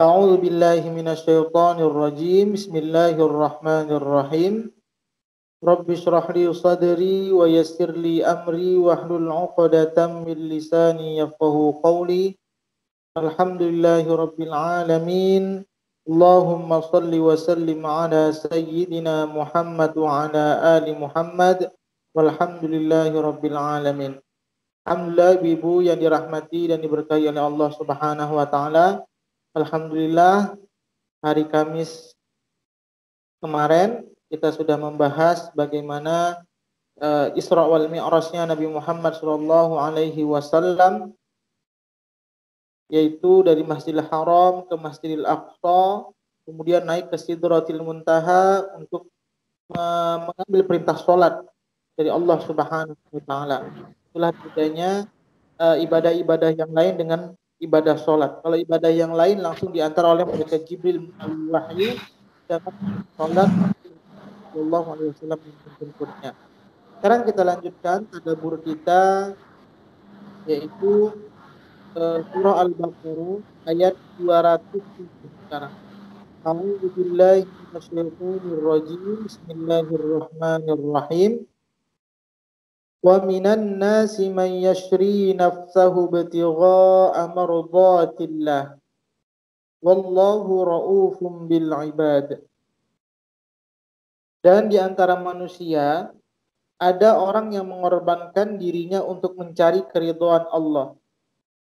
A'udzu billahi minasyaitonir rajim. Bismillahirrahmanirrahim. Rabbi shrah li sadri wa yassir li amri wahlul 'uqdatam min lisani yafqahu qawli. Alhamdulillahi rabbil alamin. Allahumma shalli wa sallim ala sayyidina Muhammad wa ala ali Muhammad. Walhamdulillahi rabbil alamin. Alhamdulillah ibu yang dirahmati dan diberkahi oleh Allah Subhanahu wa taala. Alhamdulillah hari Kamis kemarin kita sudah membahas bagaimana Isra wal Mi'rajnya Nabi Muhammad sallallahu alaihi wasallam, yaitu dari Masjidil Haram ke Masjidil Aqsa, kemudian naik ke Sidratil Muntaha untuk mengambil perintah salat dari Allah Subhanahu wa taala. Itulah bedanya ibadah-ibadah yang lain dengan ibadah sholat. Kalau ibadah yang lain langsung diantar oleh malaikat Jibril wahyu, sedangkan sholat Sallallahu Alaihi Wasallam menjemputnya. Sekarang kita lanjutkan tadabbur kita, yaitu surah Al-Baqarah ayat 207 sekarang. A'udzu billahi minasyaitonir rajim. Bismillahirrahmanirrahim. Wa minan nasi man yashri nafsahu ibtigha'a mardatillah wallahu ra'ufum bil ibad. Dan di antara manusia ada orang yang mengorbankan dirinya untuk mencari keridhaan Allah,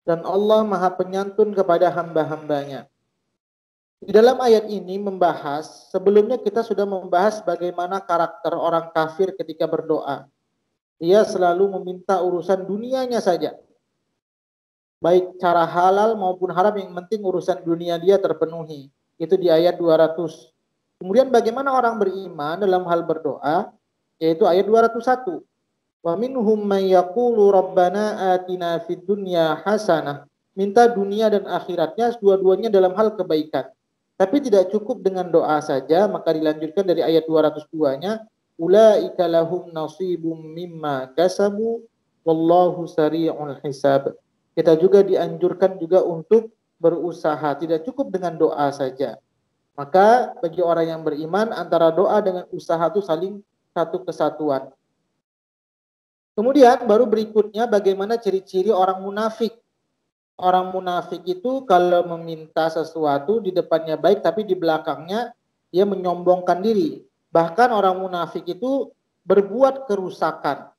dan Allah Maha Penyantun kepada hamba-hambanya. Di dalam ayat ini membahas, sebelumnya kita sudah membahas bagaimana karakter orang kafir ketika berdoa. Dia selalu meminta urusan dunianya saja, baik cara halal maupun haram, yang penting urusan dunia dia terpenuhi. Itu di ayat 200. Kemudian bagaimana orang beriman dalam hal berdoa, yaitu ayat 201. Wa minhum man yaqulu rabbana atina fid dunya hasanah. Minta dunia dan akhiratnya dua-duanya dalam hal kebaikan. Tapi tidak cukup dengan doa saja, maka dilanjutkan dari ayat 202-nya, ulaika lahum nasibum mimma kasabu wallahu sari'ul hisab. Kita juga dianjurkan juga untuk berusaha, tidak cukup dengan doa saja. Maka bagi orang yang beriman, antara doa dengan usaha itu saling satu kesatuan. Kemudian baru berikutnya bagaimana ciri-ciri orang munafik. Orang munafik itu kalau meminta sesuatu di depannya baik, tapi di belakangnya dia menyombongkan diri. Bahkan orang munafik itu berbuat kerusakan.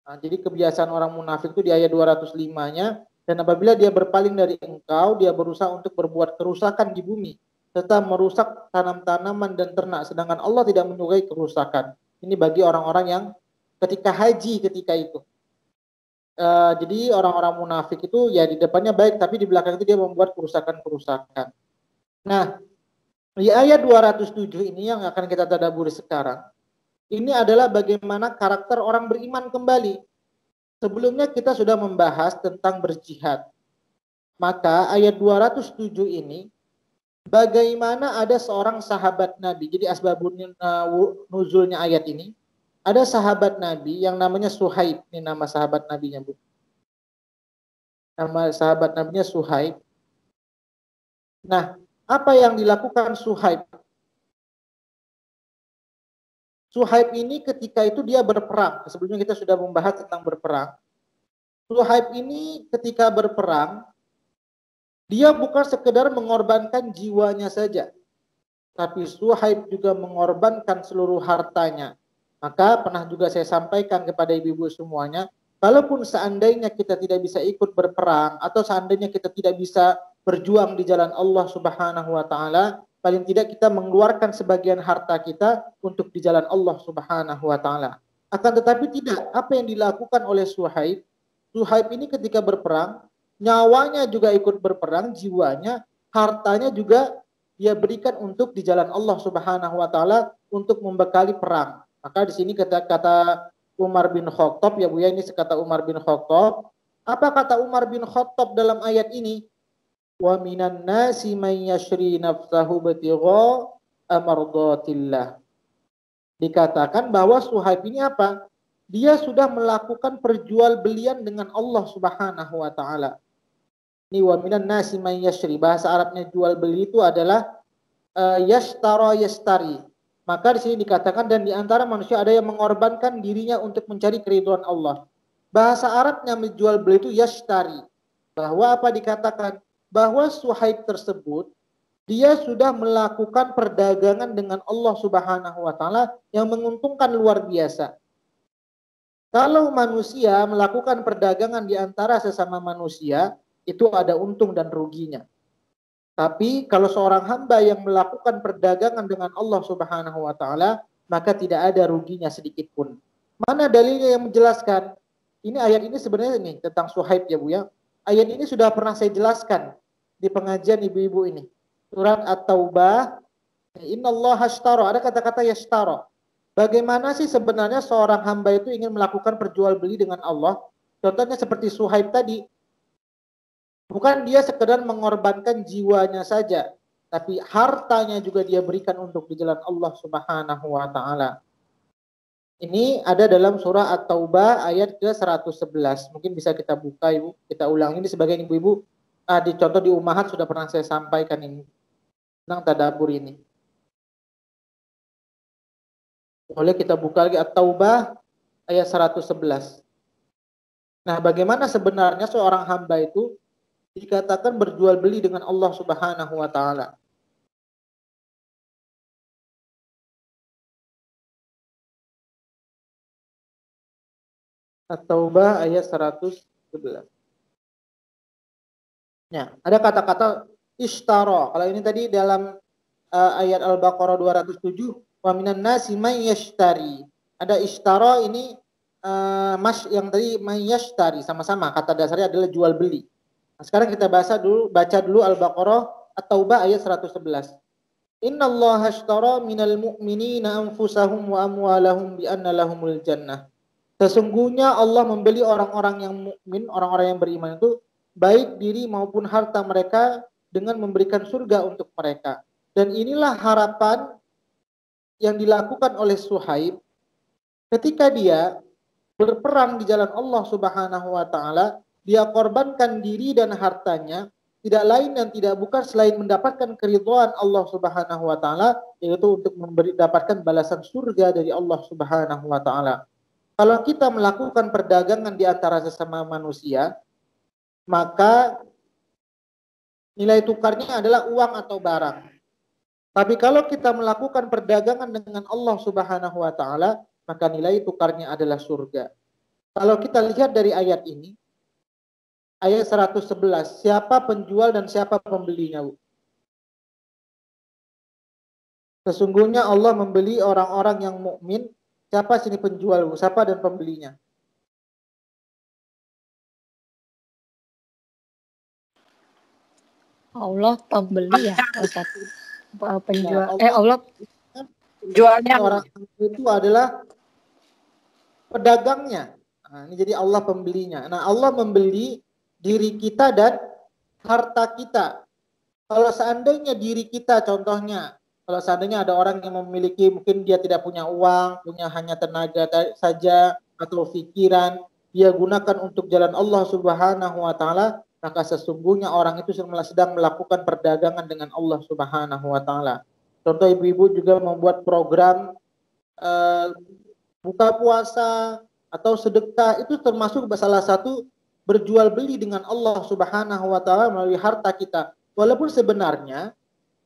Nah, jadi kebiasaan orang munafik itu di ayat 205-nya, dan apabila dia berpaling dari engkau, dia berusaha untuk berbuat kerusakan di bumi, serta merusak tanam-tanaman dan ternak, sedangkan Allah tidak menyukai kerusakan. Ini bagi orang-orang yang ketika haji ketika itu. Jadi orang-orang munafik itu ya di depannya baik, tapi di belakang itu dia membuat kerusakan-kerusakan. Nah, di ayat 207 ini yang akan kita tadabburi sekarang, ini adalah bagaimana karakter orang beriman kembali. Sebelumnya kita sudah membahas tentang berjihad. Maka ayat 207 ini, bagaimana ada seorang sahabat Nabi. Jadi asbabun nuzulnya ayat ini, ada sahabat Nabi yang namanya Suhaib. Ini nama sahabat Nabinya, Bu. Nama sahabat Nabinya Suhaib. Nah, apa yang dilakukan Suhaib? Suhaib ini ketika itu dia berperang. Sebelumnya kita sudah membahas tentang berperang. Suhaib ini ketika berperang, dia bukan sekedar mengorbankan jiwanya saja, tapi Suhaib juga mengorbankan seluruh hartanya. Maka pernah juga saya sampaikan kepada ibu-ibu semuanya, kalaupun seandainya kita tidak bisa ikut berperang, atau seandainya kita tidak bisa berjuang di jalan Allah Subhanahu wa taala, paling tidak kita mengeluarkan sebagian harta kita untuk di jalan Allah Subhanahu wa taala. Akan tetapi tidak, apa yang dilakukan oleh Suhaib, Suhaib ini ketika berperang, nyawanya juga ikut berperang, jiwanya, hartanya juga dia berikan untuk di jalan Allah Subhanahu wa taala untuk membekali perang. Maka di sini kata Umar bin Khattab, ya Bu ya, ini sekata Umar bin Khattab. Apa kata Umar bin Khattab dalam ayat ini? Wa minan nasi man yashri nafsahu ibtigha'a mardatillah. Dikatakan bahwa Suhaib ini apa? Dia sudah melakukan perjualbelian dengan Allah Subhanahu wa taala. Ini wa minan nasi may yashri. Bahasa Arabnya jual beli itu adalah yashtara yastari. Maka di sini dikatakan dan di antara manusia ada yang mengorbankan dirinya untuk mencari keridhaan Allah. Bahasa Arabnya menjual beli itu yashtari. Bahwa apa dikatakan? Bahwa Suhaib tersebut dia sudah melakukan perdagangan dengan Allah Subhanahu wa taala yang menguntungkan luar biasa. Kalau manusia melakukan perdagangan di antara sesama manusia, itu ada untung dan ruginya. Tapi kalau seorang hamba yang melakukan perdagangan dengan Allah Subhanahu wa taala, maka tidak ada ruginya sedikit pun. Mana dalilnya yang menjelaskan? Ini ayat ini sebenarnya nih tentang Suhaib ya Bu ya. Ayat ini sudah pernah saya jelaskan di pengajian ibu-ibu ini. Surat At-Taubah, Innallaha ashtara, ada kata-kata yashtara. Bagaimana sih sebenarnya seorang hamba itu ingin melakukan perjual beli dengan Allah? Contohnya seperti Suhaib tadi, bukan dia sekedar mengorbankan jiwanya saja, tapi hartanya juga dia berikan untuk di jalan Allah Subhanahu wa taala. Ini ada dalam surah At-Taubah ayat ke-111. Mungkin bisa kita buka Ibu, kita ulang ini sebagai ibu-ibu. Di contoh di Ummahat sudah pernah saya sampaikan ini tentang tadabbur ini. Boleh kita buka lagi At-Taubah ayat 111. Nah, bagaimana sebenarnya seorang hamba itu dikatakan berjual beli dengan Allah Subhanahu wa taala? At-Taubah ayat 111. Ya, ada kata-kata ishtara. Kalau ini tadi dalam ayat Al-Baqarah 207, wa minan nasi may yashtari. Ada ishtara ini mas yang tadi may yashtari sama-sama kata dasarnya adalah jual beli. Nah, sekarang kita baca dulu Al-Baqarah At-Taubah ayat 111. Innallaha ashtara minal mu'minina anfusahum wa amwalahum bi anna lahumul jannah. Sesungguhnya Allah membeli orang-orang yang mukmin, orang-orang yang beriman itu baik diri maupun harta mereka dengan memberikan surga untuk mereka. Dan inilah harapan yang dilakukan oleh Suhaib ketika dia berperang di jalan Allah Subhanahu wa taala, dia korbankan diri dan hartanya tidak lain dan tidak bukan selain mendapatkan keridhaan Allah Subhanahu wa taala, yaitu untuk mendapatkan balasan surga dari Allah Subhanahu wa taala. Kalau kita melakukan perdagangan di antara sesama manusia, maka nilai tukarnya adalah uang atau barang. Tapi kalau kita melakukan perdagangan dengan Allah Subhanahu wa taala, maka nilai tukarnya adalah surga. Kalau kita lihat dari ayat ini, ayat 111, siapa penjual dan siapa pembelinya, Bu? Sesungguhnya Allah membeli orang-orang yang mukmin. Siapa sini penjual, Bu? Siapa dan pembelinya? Allah pembeli ya, Ustaz. Penjual. Ya, Allah jualnya orang itu adalah pedagangnya. Nah, ini jadi Allah pembelinya. Nah, Allah membeli diri kita dan harta kita. Kalau seandainya diri kita, contohnya, kalau seandainya ada orang yang memiliki, mungkin dia tidak punya uang, punya hanya tenaga saja, atau pikiran, dia gunakan untuk jalan Allah Subhanahu wa taala, maka sesungguhnya orang itu sedang melakukan perdagangan dengan Allah Subhanahu wa taala. Contoh ibu-ibu juga membuat program buka puasa atau sedekah, itu termasuk salah satu berjual beli dengan Allah Subhanahu wa taala melalui harta kita. Walaupun sebenarnya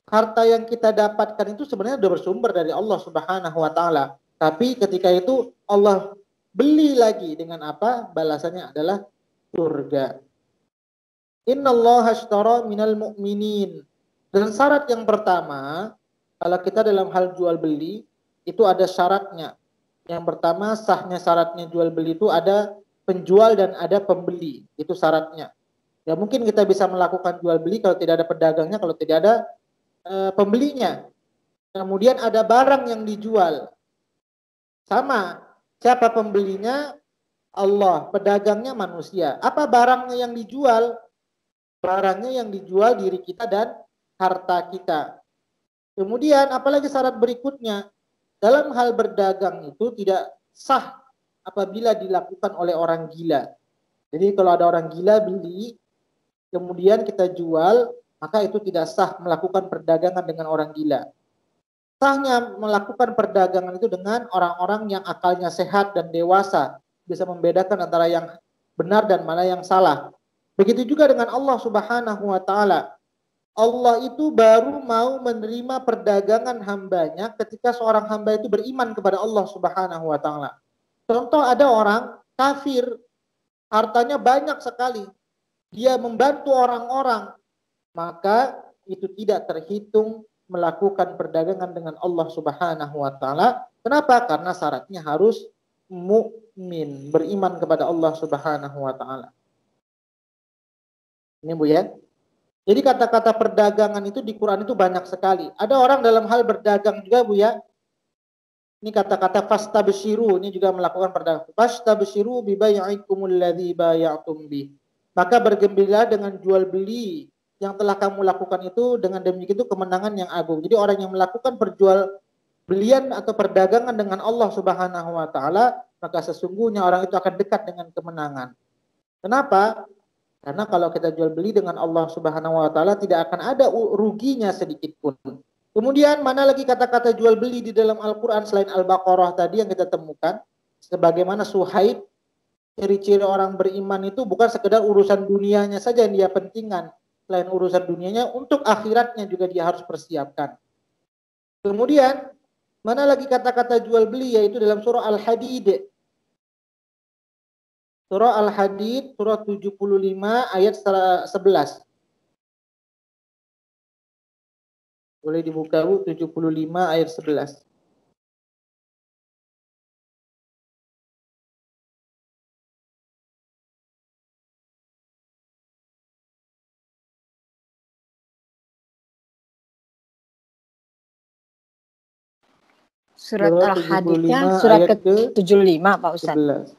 harta yang kita dapatkan itu sebenarnya sudah bersumber dari Allah Subhanahu wa taala. Tapi ketika itu Allah beli lagi dengan apa? Balasannya adalah surga. Innallaha ashtara minal mu'minin. Dan syarat yang pertama, kalau kita dalam hal jual beli, itu ada syaratnya. Yang pertama, sahnya syaratnya jual beli itu ada penjual dan ada pembeli. Itu syaratnya. Ya mungkin kita bisa melakukan jual beli kalau tidak ada pedagangnya, kalau tidak ada pembelinya. Kemudian ada barang yang dijual. Sama. Siapa pembelinya? Allah. Pedagangnya manusia. Apa barangnya yang dijual? Barangnya yang dijual diri kita dan harta kita. Kemudian apalagi syarat berikutnya? Dalam hal berdagang itu tidak sah apabila dilakukan oleh orang gila. Jadi kalau ada orang gila beli, kemudian kita jual, maka itu tidak sah melakukan perdagangan dengan orang gila. Sahnya melakukan perdagangan itu dengan orang-orang yang akalnya sehat dan dewasa, bisa membedakan antara yang benar dan mana yang salah. Begitu juga dengan Allah Subhanahu wa taala. Allah itu baru mau menerima perdagangan hambanya ketika seorang hamba itu beriman kepada Allah Subhanahu wa taala. Contoh, ada orang kafir, hartanya banyak sekali, dia membantu orang-orang, maka itu tidak terhitung melakukan perdagangan dengan Allah Subhanahu wa taala. Kenapa? Karena syaratnya harus mukmin, beriman kepada Allah Subhanahu wa taala. Ini Bu ya. Jadi kata-kata perdagangan itu di Quran itu banyak sekali. Ada orang dalam hal berdagang juga Bu ya. Ini kata-kata fastabshiru, ini juga melakukan perdagangan. Fastabshiru bi bai'ikumul ladzi bay'atum bi. Maka bergembira dengan jual beli yang telah kamu lakukan itu, dengan demikian itu kemenangan yang agung. Jadi orang yang melakukan perjual belian atau perdagangan dengan Allah Subhanahu wa taala, maka sesungguhnya orang itu akan dekat dengan kemenangan. Kenapa? Karena kalau kita jual beli dengan Allah Subhanahu wa taala tidak akan ada ruginya sedikit pun. Kemudian mana lagi kata-kata jual beli di dalam Al-Qur'an selain Al-Baqarah tadi yang kita temukan, sebagaimana Suhaib, ciri-ciri orang beriman itu bukan sekedar urusan dunianya saja yang dia pentingkan. Selain urusan dunianya, untuk akhiratnya juga dia harus persiapkan. Kemudian, mana lagi kata-kata jual beli, yaitu dalam surah Al-Hadid. Surah Al-Hadid, surah 75 ayat 11. Boleh dibuka Bu, 75 ayat 11. Surat Al-Hadidnya surat ke-75 Pak Ustadz.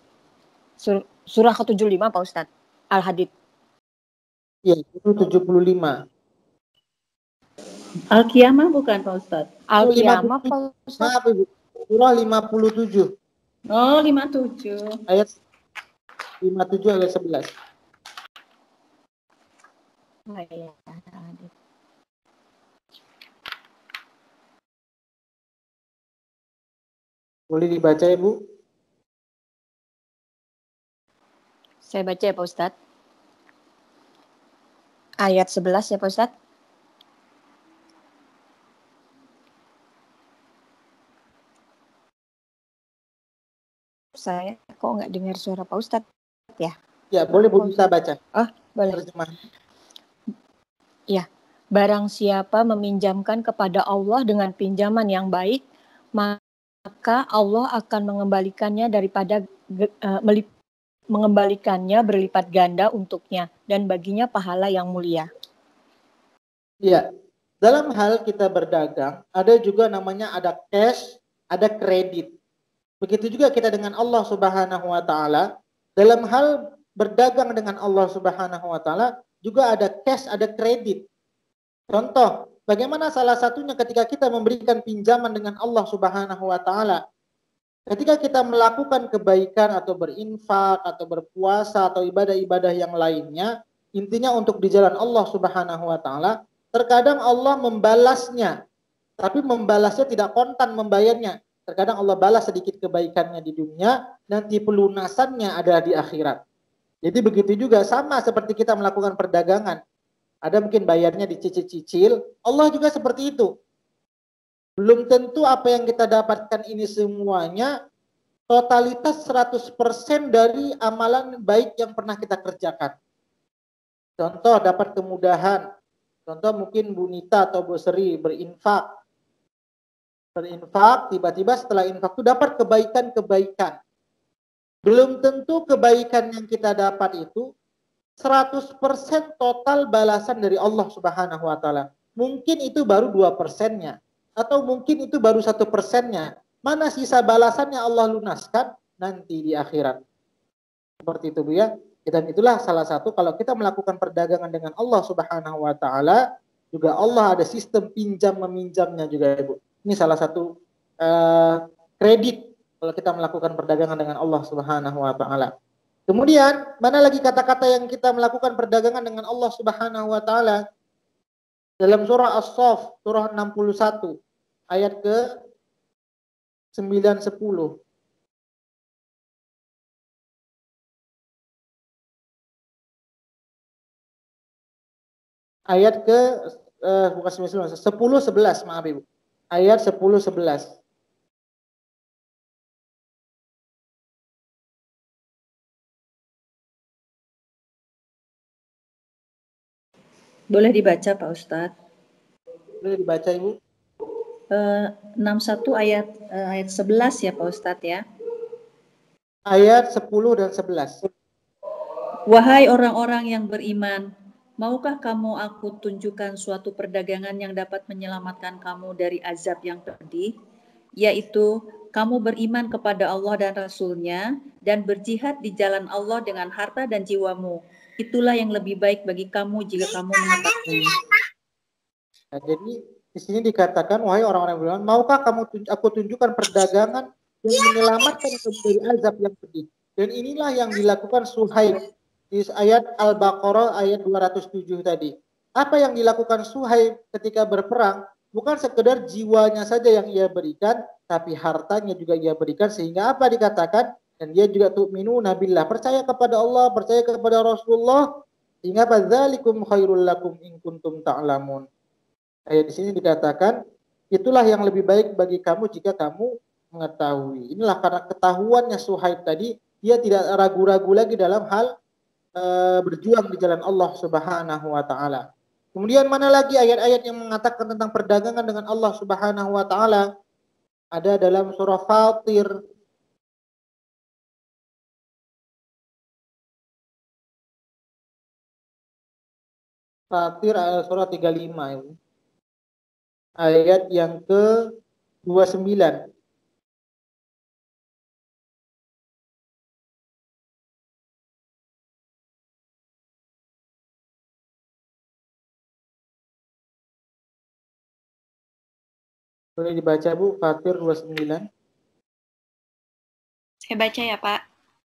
Surah ke-75 Pak Ustadz. Al-Hadid. Iya, itu 75. Al-Qiyamah bukan Pak Ustadz? Al-Qiyamah Pak Ustadz. Maaf Ibu. Surah 57. Oh, 57. Ayat 57 ayat 11. Oh, iya. Al-Hadid. Boleh dibaca ya Bu? Saya baca ya Pak Ustadz. Ayat 11 ya Pak Ustadz. Saya kok nggak dengar suara Pak Ustadz ya? Ya, boleh Bu bisa baca. Oh, boleh. Terjemah. Ya, barang siapa meminjamkan kepada Allah dengan pinjaman yang baik, maka Allah akan mengembalikannya mengembalikannya berlipat ganda untuknya dan baginya pahala yang mulia. Iya. Dalam hal kita berdagang, ada juga namanya ada cash, ada kredit. Begitu juga kita dengan Allah Subhanahu wa taala. Dalam hal berdagang dengan Allah Subhanahu wa taala juga ada cash, ada kredit. Contoh, bagaimana salah satunya ketika kita memberikan pinjaman dengan Allah Subhanahu wa taala. Ketika kita melakukan kebaikan atau berinfak atau berpuasa atau ibadah-ibadah yang lainnya, intinya untuk di jalan Allah Subhanahu wa taala, terkadang Allah membalasnya, tapi membalasnya tidak kontan membayarnya. Terkadang Allah balas sedikit kebaikannya di dunia, nanti pelunasannya ada di akhirat. Jadi begitu juga, sama seperti kita melakukan perdagangan. Ada mungkin bayarnya dicicil-cicil, Allah juga seperti itu. Belum tentu apa yang kita dapatkan ini semuanya totalitas 100% dari amalan baik yang pernah kita kerjakan. Contoh, dapat kemudahan. Contoh mungkin Bu Nita atau Bu Sri berinfak, tiba-tiba setelah infak itu dapat kebaikan-kebaikan. Belum tentu kebaikan yang kita dapat itu 100% total balasan dari Allah Subhanahu wa taala. Mungkin itu baru 2%-nya, atau mungkin itu baru 1%-nya. Mana sisa balasannya Allah lunaskan nanti di akhirat. Seperti itu Bu ya. Dan itulah salah satu kalau kita melakukan perdagangan dengan Allah Subhanahu wa taala, juga Allah ada sistem pinjam meminjamnya juga Ibu. Ini salah satu kredit kalau kita melakukan perdagangan dengan Allah Subhanahu wa taala. Kemudian, mana lagi kata-kata yang kita melakukan perdagangan dengan Allah Subhanahu wa taala? Dalam surah As-Saff, surah 61, ayat ke 9 10. Ayat ke bukan 9 10 11, maaf Ibu. Ayat 10 11. Boleh dibaca Pak Ustadz. Boleh dibaca Ibu? 61 ayat 11 ya Pak Ustadz ya. Ayat 10 dan 11. Wahai orang-orang yang beriman, maukah kamu aku tunjukkan suatu perdagangan yang dapat menyelamatkan kamu dari azab yang pedih? Yaitu, kamu beriman kepada Allah dan Rasul-Nya dan berjihad di jalan Allah dengan harta dan jiwamu. Itulah yang lebih baik bagi kamu jika kamu mengetahuinya. Nah, jadi di sini dikatakan, wahai orang-orang yang beriman, maukah aku tunjukkan perdagangan yang menyelamatkan kamu dari azab yang pedih? Dan inilah yang dilakukan Suhaib di ayat Al-Baqarah ayat 207 tadi. Apa yang dilakukan Suhaib ketika berperang? Bukan sekedar jiwanya saja yang ia berikan, tapi hartanya juga ia berikan, sehingga apa dikatakan? Dan dia juga tu'minuna billah, percaya kepada Allah, percaya kepada Rasulullah, sehingga fadzalikum khairul lakum in kuntum ta'lamun. Ayat di sini dikatakan, itulah yang lebih baik bagi kamu jika kamu mengetahui. Inilah karena ketahuannya Suhaib tadi, dia tidak ragu-ragu lagi dalam hal berjuang di jalan Allah Subhanahu wa taala. Kemudian mana lagi ayat-ayat yang mengatakan tentang perdagangan dengan Allah Subhanahu wa taala? Ada dalam surah Fatir. Fatir surah 35 ini. Ayat yang ke-29. Boleh dibaca Bu, Fatir 29. Saya baca ya Pak.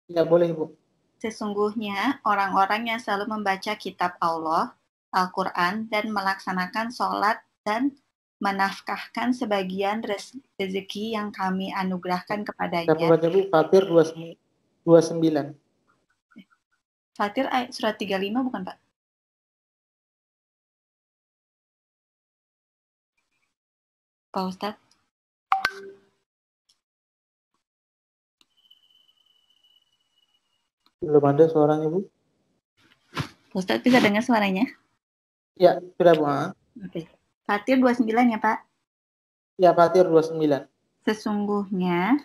Ya boleh Bu. Sesungguhnya orang-orang yang selalu membaca kitab Allah, Al-Quran, dan melaksanakan sholat dan menafkahkan sebagian rezeki yang kami anugerahkan kepadanya. Kita baca Bu, Fatir 29. Fatir ayat surat 35 bukan Pak? Pak Ustadz? Belum ada suaranya Bu. Pak Ustadz bisa dengar suaranya? Ya, sudah Bu. Oke. Fatir 29 ya Pak? Ya, Fatir 29. Sesungguhnya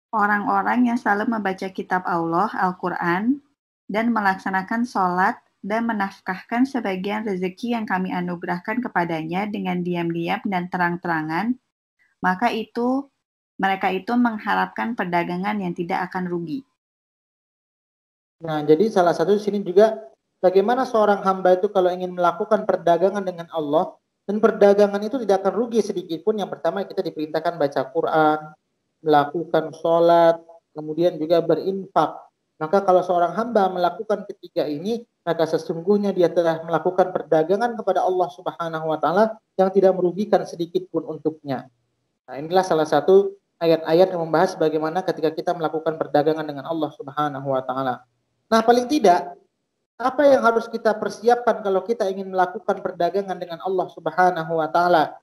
orang-orang yang selalu membaca kitab Allah, Al-Quran, dan melaksanakan sholat dan menafkahkan sebagian rezeki yang kami anugerahkan kepadanya dengan diam-diam dan terang-terangan, maka mereka itu mengharapkan perdagangan yang tidak akan rugi. Nah, jadi salah satu di sini juga bagaimana seorang hamba itu kalau ingin melakukan perdagangan dengan Allah, dan perdagangan itu tidak akan rugi sedikit pun. Yang pertama kita diperintahkan baca Quran, melakukan sholat, kemudian juga berinfak. Maka kalau seorang hamba melakukan ketiga ini, maka sesungguhnya dia telah melakukan perdagangan kepada Allah Subhanahu wa taala yang tidak merugikan sedikit pun untuknya. Nah, inilah salah satu ayat-ayat yang membahas bagaimana ketika kita melakukan perdagangan dengan Allah Subhanahu wa taala. Nah, paling tidak apa yang harus kita persiapkan kalau kita ingin melakukan perdagangan dengan Allah Subhanahu wa taala?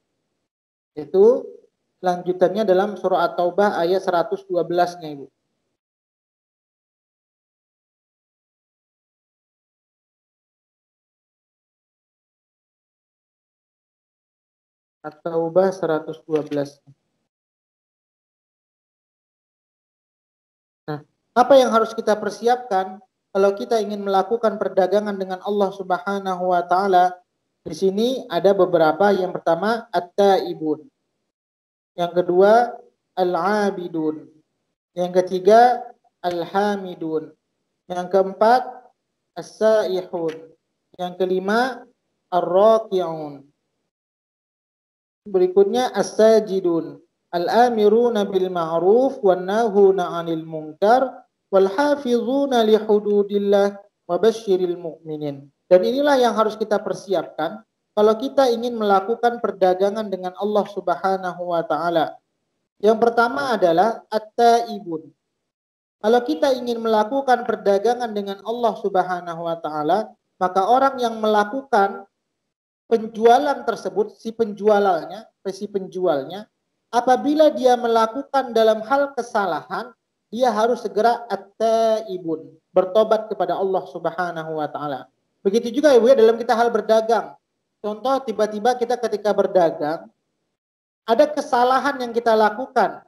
Itu lanjutannya dalam surah At-Taubah ayat 112-nya, Ibu. At-Taubah 112. Nah, apa yang harus kita persiapkan kalau kita ingin melakukan perdagangan dengan Allah Subhanahu wa taala? Di sini ada beberapa. Yang pertama, at-taibun. Yang kedua, al-abidun. Yang ketiga, al-hamidun. Yang keempat, as-saihun. Yang kelima, ar-raki'un. Berikutnya, as-sajidun. Al-amiruna bil ma'ruf wan nahuna 'anil munkar wal hafizuna li hududillah wa basyiril mu'minin. Dan inilah yang harus kita persiapkan kalau kita ingin melakukan perdagangan dengan Allah Subhanahu wa taala. Yang pertama adalah at-taibun. Kalau kita ingin melakukan perdagangan dengan Allah Subhanahu wa taala, maka orang yang melakukan penjualan tersebut, si penjualnya, apabila dia melakukan dalam hal kesalahan, dia harus segera at-taibun, bertobat kepada Allah Subhanahu wa taala. Begitu juga Ibu ya dalam kita hal berdagang. Contoh tiba-tiba kita ketika berdagang ada kesalahan yang kita lakukan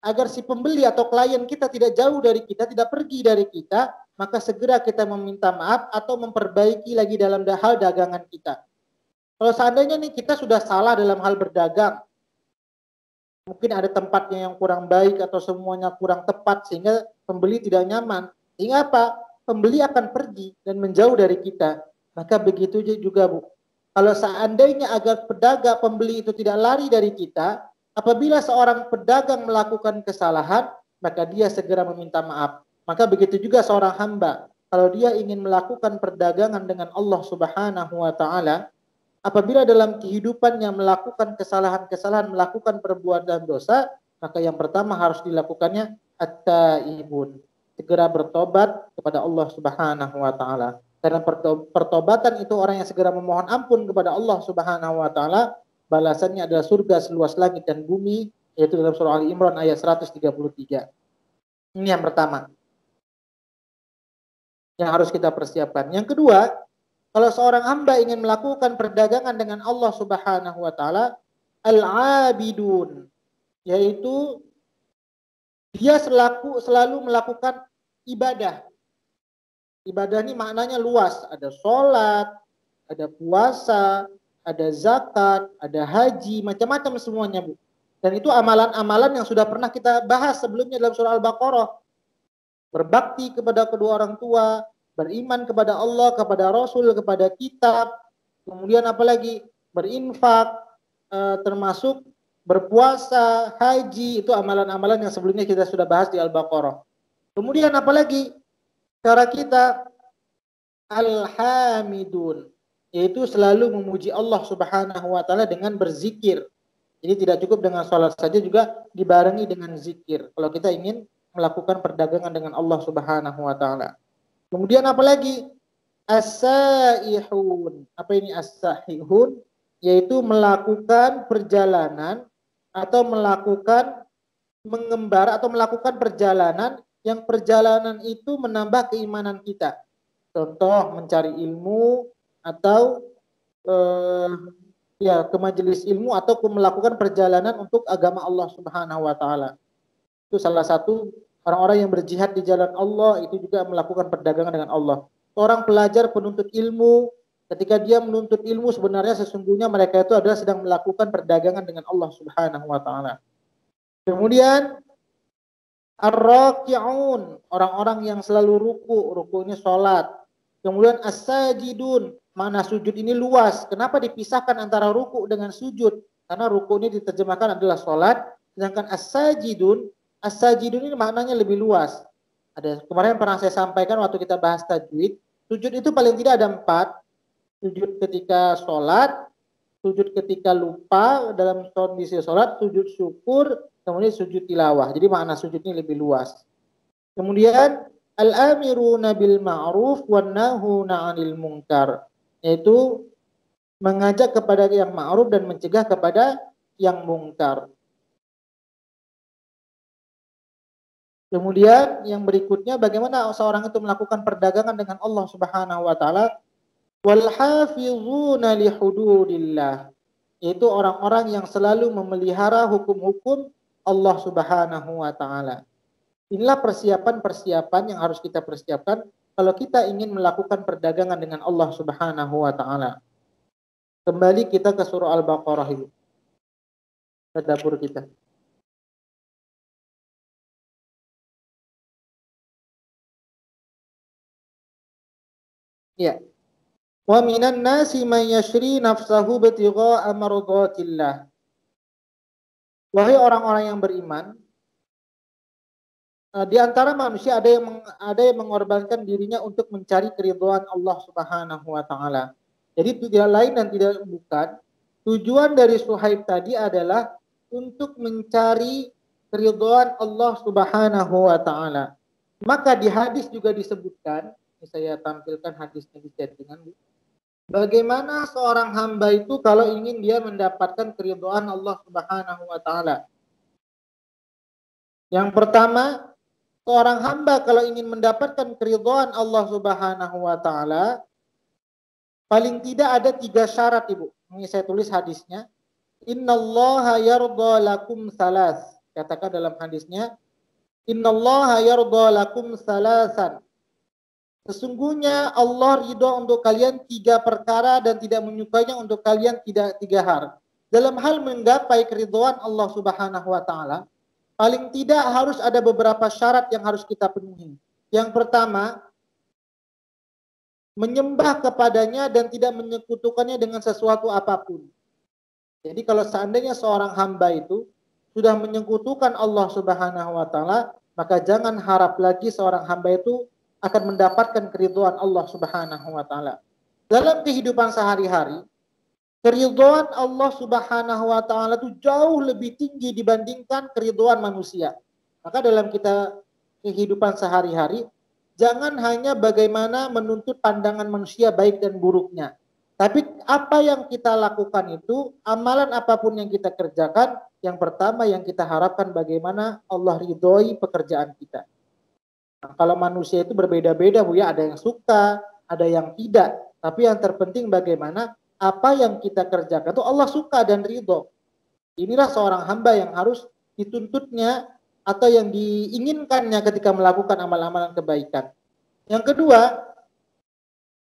agar si pembeli atau klien kita tidak jauh dari kita, tidak pergi dari kita, maka segera kita meminta maaf atau memperbaiki lagi dalam hal dagangan kita. Kalau seandainya nih kita sudah salah dalam hal berdagang, mungkin ada tempatnya yang kurang baik atau semuanya kurang tepat sehingga pembeli tidak nyaman. Sehingga apa? Pembeli akan pergi dan menjauh dari kita. Maka begitu juga Bu. Kalau seandainya agar pedagang pembeli itu tidak lari dari kita, apabila seorang pedagang melakukan kesalahan, maka dia segera meminta maaf. Maka begitu juga seorang hamba. Kalau dia ingin melakukan perdagangan dengan Allah Subhanahu wa taala, apabila dalam kehidupannya melakukan kesalahan-kesalahan, melakukan perbuatan dosa, maka yang pertama harus dilakukannya at-taibun. Segera bertobat kepada Allah Subhanahu wa taala. Karena pertobatan itu orang yang segera memohon ampun kepada Allah Subhanahu wa taala, balasannya adalah surga seluas langit dan bumi, yaitu dalam surah Ali Imran ayat 133. Ini yang pertama yang harus kita persiapkan. Yang kedua, kalau seorang hamba ingin melakukan perdagangan dengan Allah Subhanahu wa taala, al-abidun, yaitu dia selalu melakukan ibadah. Ibadah ini maknanya luas, ada sholat, ada puasa, ada zakat, ada haji, macam-macam semuanya Bu. Dan itu amalan-amalan yang sudah pernah kita bahas sebelumnya dalam surah Al-Baqarah. Berbakti kepada kedua orang tua, beriman kepada Allah, kepada Rasul, kepada kitab, kemudian apalagi berinfak, termasuk berpuasa, haji, itu amalan-amalan yang sebelumnya kita sudah bahas di Al-Baqarah. Kemudian apalagi cara kita al-hamidun, yaitu selalu memuji Allah Subhanahu wa taala dengan berzikir. Jadi tidak cukup dengan sholat saja, juga dibarengi dengan zikir kalau kita ingin melakukan perdagangan dengan Allah Subhanahu wa taala. Kemudian apalagi as-saihun. Apa ini as-saihun? Yaitu melakukan perjalanan atau mengembara atau melakukan perjalanan yang perjalanan itu menambah keimanan kita. Contoh mencari ilmu atau ke majelis ilmu atau melakukan perjalanan untuk agama Allah Subhanahu wa taala. Itu salah satu orang-orang yang berjihad di jalan Allah, itu juga melakukan perdagangan dengan Allah. Seorang pelajar penuntut ilmu, ketika dia menuntut ilmu sebenarnya sesungguhnya mereka itu adalah sedang melakukan perdagangan dengan Allah Subhanahu wa taala. Kemudian ar-raki'un, orang-orang yang selalu ruku ini sholat. Kemudian as-sajidun, mana sujud ini luas. Kenapa dipisahkan antara ruku dengan sujud? Karena ruku ini diterjemahkan adalah sholat, sedangkan as-sajidun ini maknanya lebih luas. Kemarin pernah saya sampaikan waktu kita bahas tajwid, sujud itu paling tidak ada 4. Sujud ketika sholat, sujud ketika lupa dalam kondisi sholat, sujud syukur, kemudian sujud tilawah. Jadi makna sujud ini lebih luas. Kemudian al-amiruna bil ma'ruf wan nahuna 'anil munkar, yaitu mengajak kepada yang ma'ruf dan mencegah kepada yang mungkar. Kemudian yang berikutnya, bagaimana seorang itu melakukan perdagangan dengan Allah Subhanahu wa taala? Wal hafizuna li hududillah, yaitu orang-orang yang selalu memelihara hukum-hukum Allah Subhanahu wa taala. Inilah persiapan-persiapan yang harus kita persiapkan kalau kita ingin melakukan perdagangan dengan Allah Subhanahu wa taala. Kembali kita ke surah Al-Baqarah itu. Ke dapur kita. Ya. Wa minan nasi man yashri nafsahu bitigha'a mardatillah. Wahai orang-orang yang beriman, di antara manusia ada yang mengorbankan dirinya untuk mencari keridhaan Allah Subhanahu wa taala. Jadi tidak lain dan tidak bukan tujuan dari Suhaib tadi adalah untuk mencari keridhaan Allah Subhanahu wa taala. Maka di hadis juga disebutkan, saya tampilkan hadisnya di chattingan. Bagaimana seorang hamba itu kalau ingin dia mendapatkan keridhaan Allah Subhanahu wa taala? Yang pertama, seorang hamba kalau ingin mendapatkan keridhaan Allah Subhanahu wa taala, paling tidak ada 3 syarat, Ibu. Ini saya tulis hadisnya. Innallaha yardha lakum salas. Katakan dalam hadisnya, Innallaha yardha lakum salasan. Sesungguhnya Allah ridho untuk kalian 3 perkara dan tidak menyukainya untuk kalian 3 hal. Dalam hal menggapai keridhaan Allah Subhanahu wa taala, paling tidak harus ada beberapa syarat yang harus kita penuhi. Yang pertama, menyembah kepadanya dan tidak menyekutukannya dengan sesuatu apapun. Jadi kalau seandainya seorang hamba itu sudah menyekutukan Allah Subhanahu wa taala, maka jangan harap lagi seorang hamba itu akan mendapatkan keridhaan Allah Subhanahu wa taala. Dalam kehidupan sehari-hari, keridhaan Allah Subhanahu wa taala itu jauh lebih tinggi dibandingkan keridhaan manusia. Maka dalam kita kehidupan sehari-hari, jangan hanya bagaimana menuntut pandangan manusia baik dan buruknya. Tapi apa yang kita lakukan itu, amalan apapun yang kita kerjakan, yang pertama yang kita harapkan bagaimana Allah ridhoi pekerjaan kita. Nah, kalau manusia itu berbeda-beda, Bu ya, ada yang suka, ada yang tidak. Tapi yang terpenting bagaimana apa yang kita kerjakan itu Allah suka dan ridho. Inilah seorang hamba yang harus dituntutnya atau yang diinginkannya ketika melakukan amal-amalan kebaikan. Yang kedua,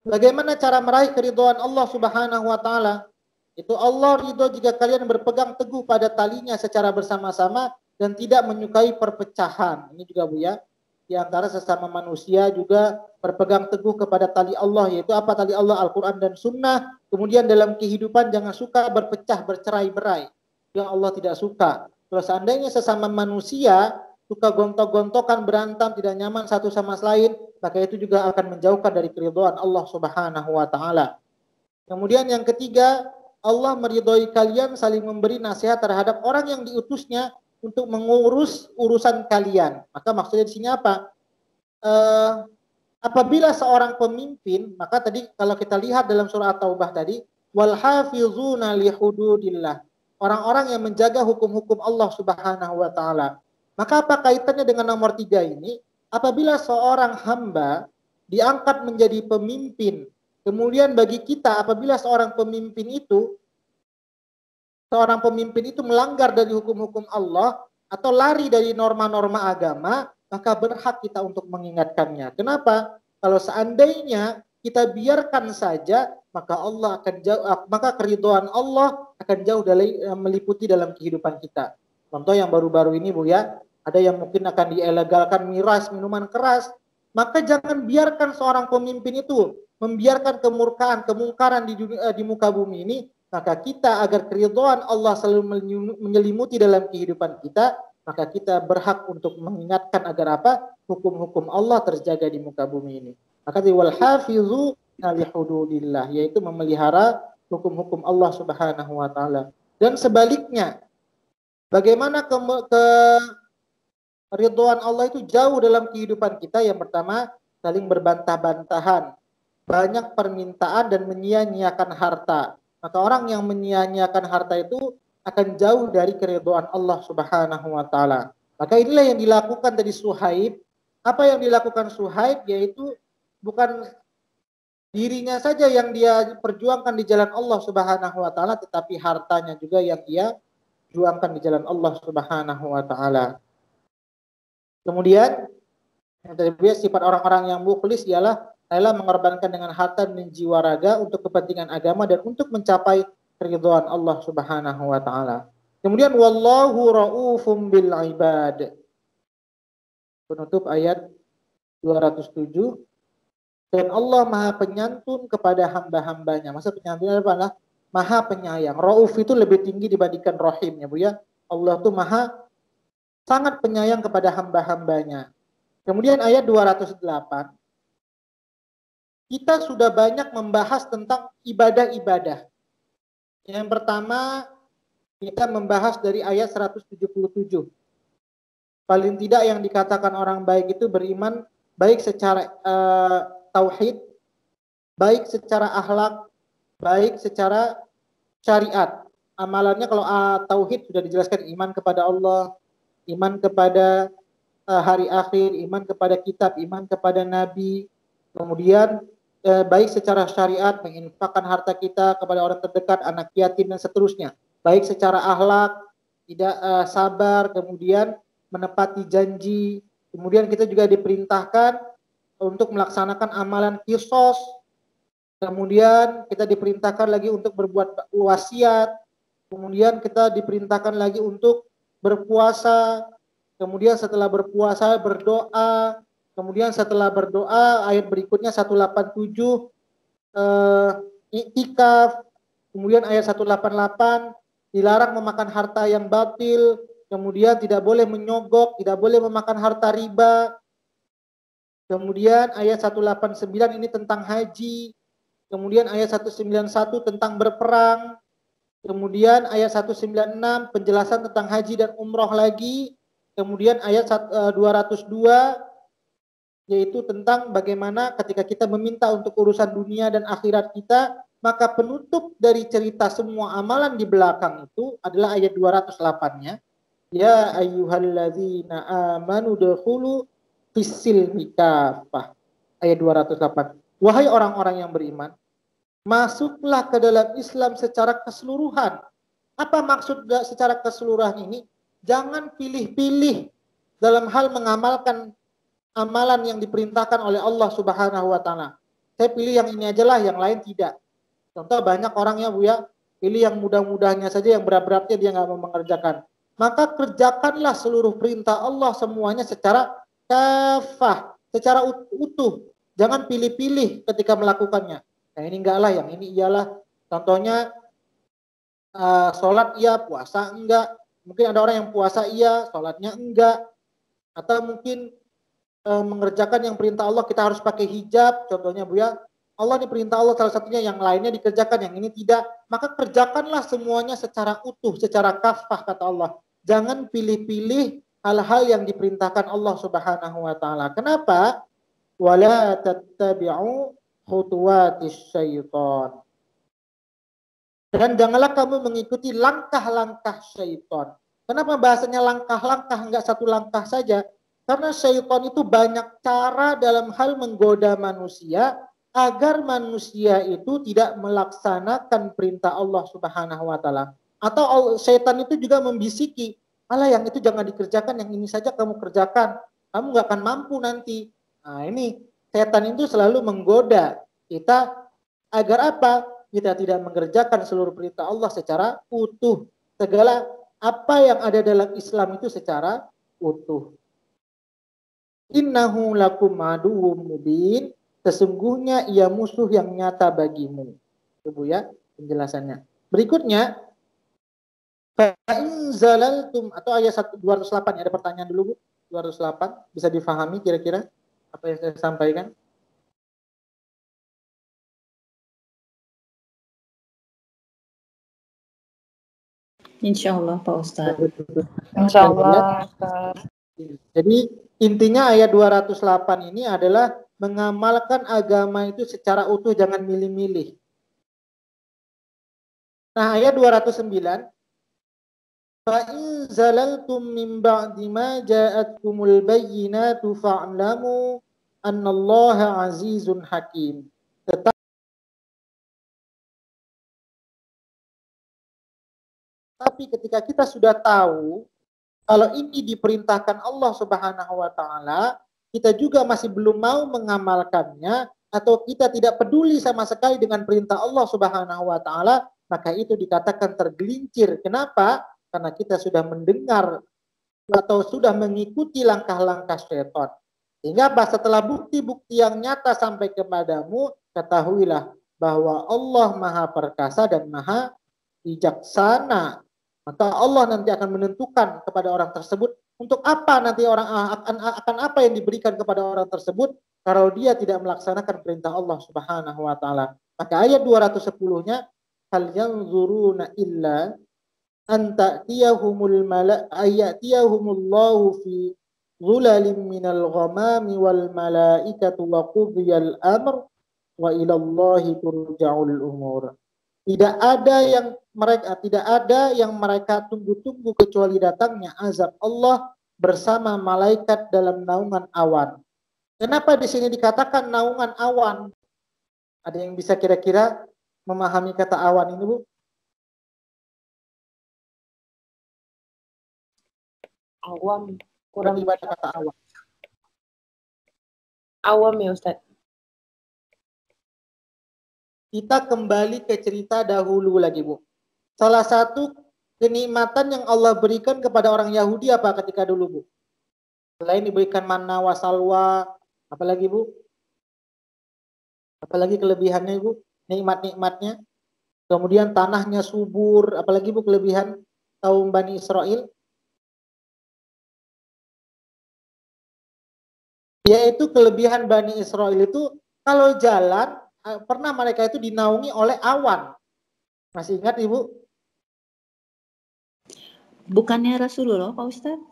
bagaimana cara meraih keridhaan Allah Subhanahu wa taala? Itu Allah ridho jika kalian berpegang teguh pada talinya secara bersama-sama dan tidak menyukai perpecahan. Ini juga, Bu ya, di antara sesama manusia juga berpegang teguh kepada tali Allah, yaitu apa tali Allah? Al-Quran dan Sunnah. Kemudian dalam kehidupan jangan suka berpecah, bercerai-berai. Yang Allah tidak suka. Kalau seandainya sesama manusia suka gontok-gontokan, berantem, tidak nyaman satu sama lain, maka itu juga akan menjauhkan dari keridhaan Allah Subhanahu wa taala. Kemudian yang ketiga, Allah meridhoi kalian saling memberi nasihat terhadap orang yang diutusnya untuk mengurus urusan kalian. Maka maksudnya di sini apa? Apabila seorang pemimpin, maka tadi kalau kita lihat dalam surah At-Taubah tadi, wal hafizuna li hududillah. Orang-orang yang menjaga hukum-hukum Allah Subhanahu wa taala. Maka apa kaitannya dengan nomor 3 ini? Apabila seorang hamba diangkat menjadi pemimpin, kemudian bagi kita apabila seorang pemimpin itu melanggar dari hukum-hukum Allah atau lari dari norma-norma agama, maka berhak kita untuk mengingatkannya. Kenapa? Kalau seandainya kita biarkan saja, maka Allah akan jauh, maka keridhaan Allah akan jauh dari meliputi dalam kehidupan kita. Contoh yang baru-baru ini, Bu ya, ada yang mungkin akan dielegalkan miras, minuman keras, maka jangan biarkan seorang pemimpin itu membiarkan kemurkaan, kemungkaran di muka bumi ini, maka kita agar keridhaan Allah selalu menyelimuti dalam kehidupan kita, maka kita berhak untuk mengingatkan agar apa? Hukum-hukum Allah terjaga di muka bumi ini. Maka wal hafizu li hududillah, yaitu memelihara hukum-hukum Allah Subhanahu wa taala. Dan sebaliknya, bagaimana keridhaan Allah itu jauh dalam kehidupan kita? Yang pertama, saling berbantah-bantahan, banyak permintaan dan menyia-nyiakan harta. Maka orang yang menyia-nyiakan harta itu akan jauh dari keridhaan Allah Subhanahu wa taala. Maka inilah yang dilakukan tadi Suhaib. Apa yang dilakukan Suhaib yaitu bukan dirinya saja yang dia perjuangkan di jalan Allah Subhanahu wa taala, tetapi hartanya juga yang dia juangkan di jalan Allah Subhanahu wa taala. Kemudian yang terakhir, sifat orang-orang yang mukhlis ialah rela mengorbankan dengan harta dan jiwa raga untuk kepentingan agama dan untuk mencapai keridhaan Allah Subhanahu wa taala. Kemudian wallahu raufum bil ibad. Penutup ayat 207. Dan Allah Maha Penyantun kepada hamba-hambanya. Maksud penyantun adalah Maha Penyayang. Rauf itu lebih tinggi dibandingkan Rahim, ya Bu ya. Allah itu Maha sangat penyayang kepada hamba-hambanya. Kemudian ayat 208, kita sudah banyak membahas tentang ibadah-ibadah. Yang pertama, kita membahas dari ayat 177. Paling tidak yang dikatakan orang baik itu beriman baik secara tauhid, baik secara akhlak, baik secara syariat. Amalannya kalau tauhid sudah dijelaskan, iman kepada Allah, iman kepada hari akhir, iman kepada kitab, iman kepada nabi. Kemudian baik secara syariat, menginfakkan harta kita kepada orang terdekat, anak yatim dan seterusnya. Baik secara akhlak, tidak sabar, kemudian menepati janji. Kemudian kita juga diperintahkan untuk melaksanakan amalan qisas. Kemudian kita diperintahkan lagi untuk berbuat wasiat. Kemudian kita diperintahkan lagi untuk berpuasa. Kemudian setelah berpuasa berdoa. Kemudian setelah berdoa ayat berikutnya 187 iktikaf. Kemudian ayat 188 dilarang memakan harta yang batil. Kemudian tidak boleh menyogok, tidak boleh memakan harta riba. Kemudian ayat 189 ini tentang haji. Kemudian ayat 191 tentang berperang. Kemudian ayat 196 penjelasan tentang haji dan umroh lagi. Kemudian ayat 202 yaitu tentang bagaimana ketika kita meminta untuk urusan dunia dan akhirat kita, maka penutup dari cerita semua amalan di belakang itu adalah ayat 208-nya. Ya ayyuhalladzina amanu dukhulu fis-silmi kafah. Ayat 208. Wahai orang-orang yang beriman, masuklah ke dalam Islam secara keseluruhan. Apa maksud secara keseluruhan ini? Jangan pilih-pilih dalam hal mengamalkan amalan yang diperintahkan oleh Allah Subhanahu wa taala. Saya pilih yang ini aja lah, yang lain tidak. Contoh banyak orangnya Bu ya, pilih yang mudah-mudahnya saja, yang berat-beratnya dia nggak mau mengerjakan. Maka kerjakanlah seluruh perintah Allah semuanya secara kafah, secara utuh. Jangan pilih-pilih ketika melakukannya. Nah ini enggak lah, yang ini iyalah. Contohnya sholat iya, puasa enggak. Mungkin ada orang yang puasa iya, sholatnya enggak. Atau mungkin mengerjakan yang perintah Allah kita harus pakai hijab. Contohnya Bu ya, Allah ini perintah Allah salah satunya, yang lainnya dikerjakan, yang ini tidak. Maka kerjakanlah semuanya secara utuh, secara kafah kata Allah. Jangan pilih-pilih hal-hal yang diperintahkan Allah Subhanahu wa taala. Kenapa? Wala tattabi'u khutuwatis syaitan. Dan janganlah kamu mengikuti langkah-langkah syaitan. Kenapa bahasanya langkah-langkah, enggak satu langkah saja? Karena syaitan itu banyak cara dalam hal menggoda manusia agar manusia itu tidak melaksanakan perintah Allah Subhanahu wa taala. Atau syaitan itu juga membisiki, "Alah yang itu jangan dikerjakan, yang ini saja kamu kerjakan. Kamu nggak akan mampu nanti." Nah, ini setan itu selalu menggoda kita agar apa? Kita tidak mengerjakan seluruh perintah Allah secara utuh. Segala apa yang ada dalam Islam itu secara utuh. Innahu lakum aduwwum mubin. Sesungguhnya ia musuh yang nyata bagimu. Itu ya penjelasannya. Berikutnya, fa'in zalaltum, atau ayat 208, ada pertanyaan dulu Bu. 208 bisa difahami kira-kira apa yang saya sampaikan? Insyaallah Pak Ustadz. Insyaallah. Jadi intinya ayat 208 ini adalah mengamalkan agama itu secara utuh, jangan milih-milih. Nah, ayat 209, fa'in zalaltum min ba'di ma ja'atkumul bayyinatu fa'lamu annallaha azizun hakim. Tapi ketika kita sudah tahu kalau ini diperintahkan Allah Subhanahu wa taala, kita juga masih belum mau mengamalkannya, atau kita tidak peduli sama sekali dengan perintah Allah Subhanahu wa taala, maka itu dikatakan tergelincir. Kenapa? Karena kita sudah mendengar atau sudah mengikuti langkah-langkah syaitan. Sehingga setelah bukti-bukti yang nyata sampai kepadamu, ketahuilah bahwa Allah Maha Perkasa dan Maha Bijaksana. Maka Allah nanti akan menentukan kepada orang tersebut Untuk apa nanti orang akan apa yang diberikan kepada orang tersebut kalau dia tidak melaksanakan perintah Allah Subhanahu wa taala. Maka ayat 210-nya, hal yanzuruna illa an ta'tiyahumul ayatiyahumullahu fi dhulalin minal ghamami wal malaikatu wa qudiyal amr wa ilallahi turja'ul umur. Tidak ada yang mereka tunggu-tunggu kecuali datangnya azab Allah bersama malaikat dalam naungan awan. Kenapa di sini dikatakan naungan awan? Ada yang bisa kira-kira memahami kata awan ini, Bu? Awam, kurang Bagaimana kata awan? awam ya Ustadz. Kita kembali ke cerita dahulu lagi, Bu. Salah satu kenikmatan yang Allah berikan kepada orang Yahudi apa ketika dulu, Bu? Selain diberikan manna wa salwa, apalagi, Bu? Apalagi kelebihannya, Bu? Nikmat-nikmatnya. Kemudian tanahnya subur, apalagi, Bu, kelebihan kaum Bani Israel? Yaitu kelebihan Bani Israel itu kalau jalan pernah mereka itu dinaungi oleh awan. Masih ingat, Ibu? Bukannya Rasulullah, Pak Ustadz?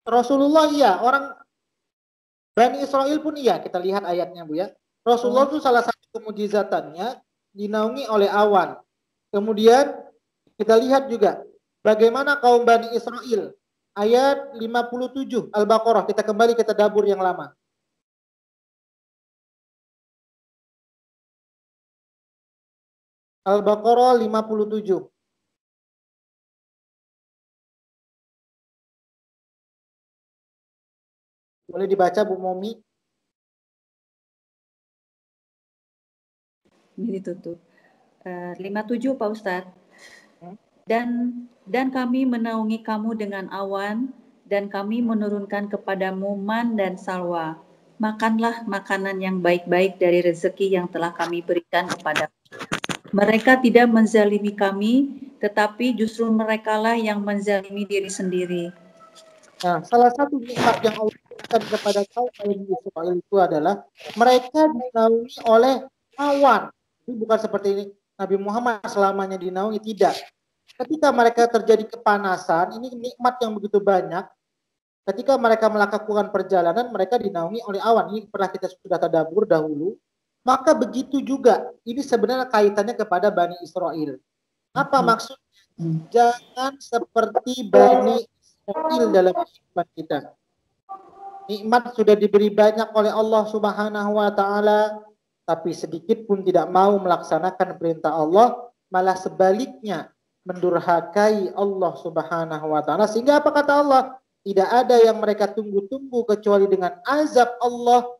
Rasulullah iya, orang Bani Israel pun iya. Kita lihat ayatnya, Bu, ya. Rasulullah itu salah satu kemujizatannya dinaungi oleh awan. Kemudian kita lihat juga bagaimana kaum Bani Israel. Ayat 57 Al-Baqarah, kita kembali ke tadabbur yang lama. Al-Baqarah 57. Boleh dibaca, Bu Momi? Ini ditutup. 57 Pak Ustadz. Dan kami menaungi kamu dengan awan, dan kami menurunkan kepadamu man dan salwa. Makanlah makanan yang baik-baik dari rezeki yang telah kami berikan kepada. Mereka tidak menzalimi kami, tetapi justru merekalah yang menzalimi diri sendiri. Nah, salah satu nikmat yang Allah berikan kepada kaum Bani Israel itu adalah mereka dinaungi oleh awan. Ini bukan seperti ini Nabi Muhammad selamanya dinaungi, tidak. Ketika mereka terjadi kepanasan, ini nikmat yang begitu banyak. Ketika mereka melakukan perjalanan, mereka dinaungi oleh awan. Ini pernah kita sudah tadabbur dahulu. Maka begitu juga, ini sebenarnya kaitannya kepada Bani Israel. Apa maksudnya? Jangan seperti Bani Israel dalam kehidupan kita. Nikmat sudah diberi banyak oleh Allah Subhanahu wa taala, tapi sedikit pun tidak mau melaksanakan perintah Allah, malah sebaliknya mendurhakai Allah Subhanahu wa taala. Sehingga apa kata Allah? Tidak ada yang mereka tunggu-tunggu kecuali dengan azab Allah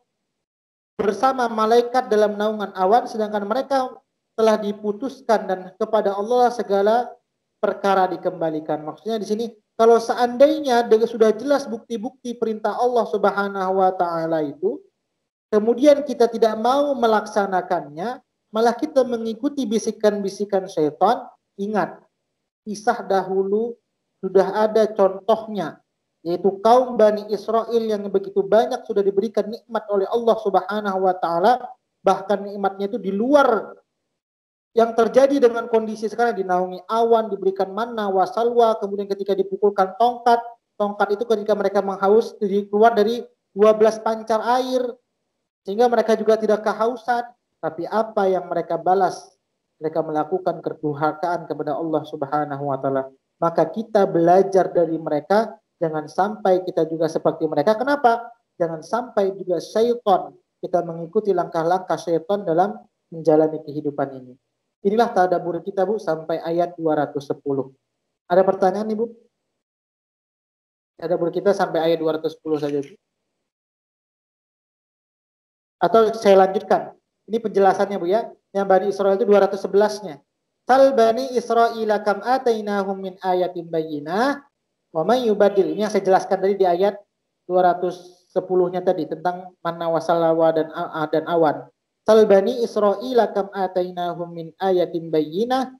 bersama malaikat dalam naungan awan, sedangkan mereka telah diputuskan dan kepada Allah segala perkara dikembalikan. Maksudnya di sini kalau seandainya sudah jelas bukti-bukti perintah Allah Subhanahu wa taala itu, kemudian kita tidak mau melaksanakannya, malah kita mengikuti bisikan-bisikan syaitan, ingat, kisah dahulu sudah ada contohnya, yaitu kaum Bani Israel yang begitu banyak sudah diberikan nikmat oleh Allah Subhanahu wa taala, bahkan nikmatnya itu di luar yang terjadi dengan kondisi sekarang, dinaungi awan, diberikan manna wa salwa, kemudian ketika dipukulkan tongkat itu ketika mereka menghaus keluar dari 12 pancar air sehingga mereka juga tidak kehausan, tapi apa yang mereka balas? Mereka melakukan kedurhakaan kepada Allah Subhanahu wa taala. Maka kita belajar dari mereka, jangan sampai kita juga seperti mereka. Kenapa? Jangan sampai juga syaitan, kita mengikuti langkah-langkah syaitan dalam menjalani kehidupan ini. Inilah tadabbur kita, Bu, sampai ayat 210. Ada pertanyaan, Ibu? Tadabbur kita sampai ayat 210 saja, Bu. Atau saya lanjutkan. Ini penjelasannya, Bu, ya. Yang Bani Israel itu 211-nya. Sal Bani Israil kam atainahum min ayatin bayyinah wa may yubadil. Ini yang saya jelaskan tadi di ayat 210-nya tadi tentang manna wa salwa dan awan. Sal Bani Israil kam atainahum min ayatin bayyinah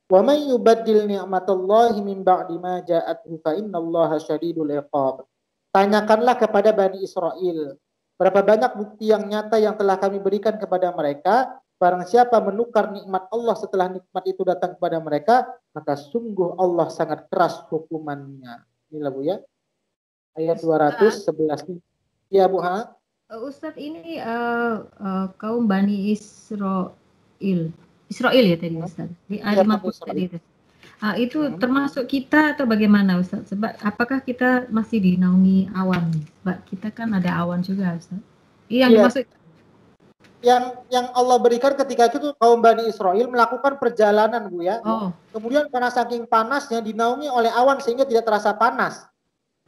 Wa may yubaddil ni'matallahi min ba'di ma ja'athu fa innallaha syadidul iqab. Tanyakanlah kepada Bani Israel, berapa banyak bukti yang nyata yang telah kami berikan kepada mereka. Barang siapa menukar nikmat Allah setelah nikmat itu datang kepada mereka, maka sungguh Allah sangat keras hukumannya. Inilah Bu ya. Ayat 211. Ya Bu ha? Ustadz, ini kaum Bani Israel. Israel ya tadi Ustadz. Di Ya, ayat 50 tadi itu. Itu termasuk kita atau bagaimana Ustadz? Sebab apakah kita masih dinaungi awan? Sebab kita kan ada awan juga Ustadz. Yang dimaksud yang Allah berikan ketika itu kaum Bani Israel melakukan perjalanan Bu ya. Kemudian karena saking panasnya dinaungi oleh awan sehingga tidak terasa panas.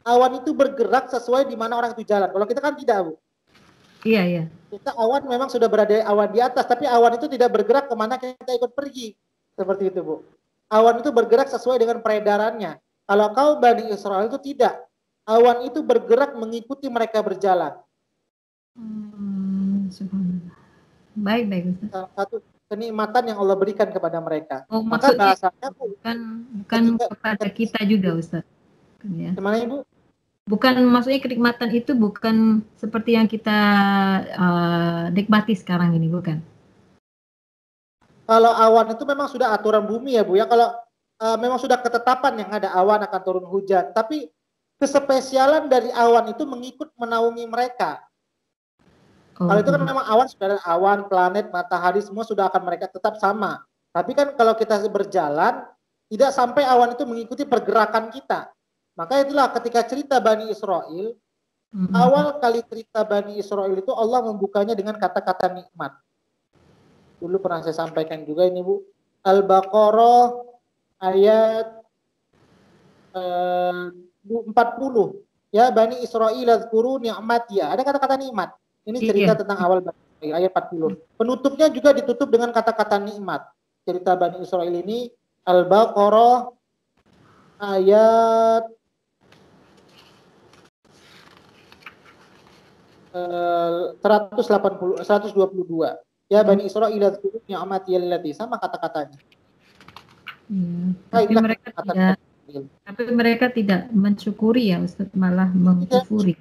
Awan itu bergerak sesuai di mana orang itu jalan. Kalau kita kan tidak Bu. Iya. Kita awan memang sudah berada awan di atas, tapi awan itu tidak bergerak kemana kita ikut pergi. Seperti itu Bu. Awan itu bergerak sesuai dengan peredarannya. Kalau kaum Bani Israel itu tidak. Awan itu bergerak mengikuti mereka berjalan. Baik Ustaz. Salah satu kenikmatan yang Allah berikan kepada mereka. Maka bahasanya bukan kepada kita juga Ustaz. Ya. Gimana Ibu? Bukan, maksudnya kenikmatan itu bukan seperti yang kita nikmati sekarang ini, bukan? Kalau awan itu memang sudah aturan bumi ya Bu ya. Kalau memang sudah ketetapan yang ada awan akan turun hujan. Tapi kespesialan dari awan itu mengikut menaungi mereka. Kalau itu kan memang awan sudah ada awan, planet, matahari semua sudah akan mereka tetap sama. Tapi kan kalau kita berjalan tidak sampai awan itu mengikuti pergerakan kita. Maka itulah ketika cerita Bani Israel, awal kali cerita Bani Israel itu Allah membukanya dengan kata-kata nikmat. Dulu pernah saya sampaikan juga ini Bu. Al-Baqarah ayat 40. Ya, Bani Israel azkuru ni'mati. Ada kata-kata nikmat. Ini cerita tentang awal Bani Israel, ayat 40. Penutupnya juga ditutup dengan kata-kata nikmat. Cerita Bani Israel ini Al-Baqarah ayat 122. Ya Bani Israel azkuru ni'mati allati, sama kata-katanya. Tapi mereka tidak mensyukuri ya Ustaz, malah mengkufuri.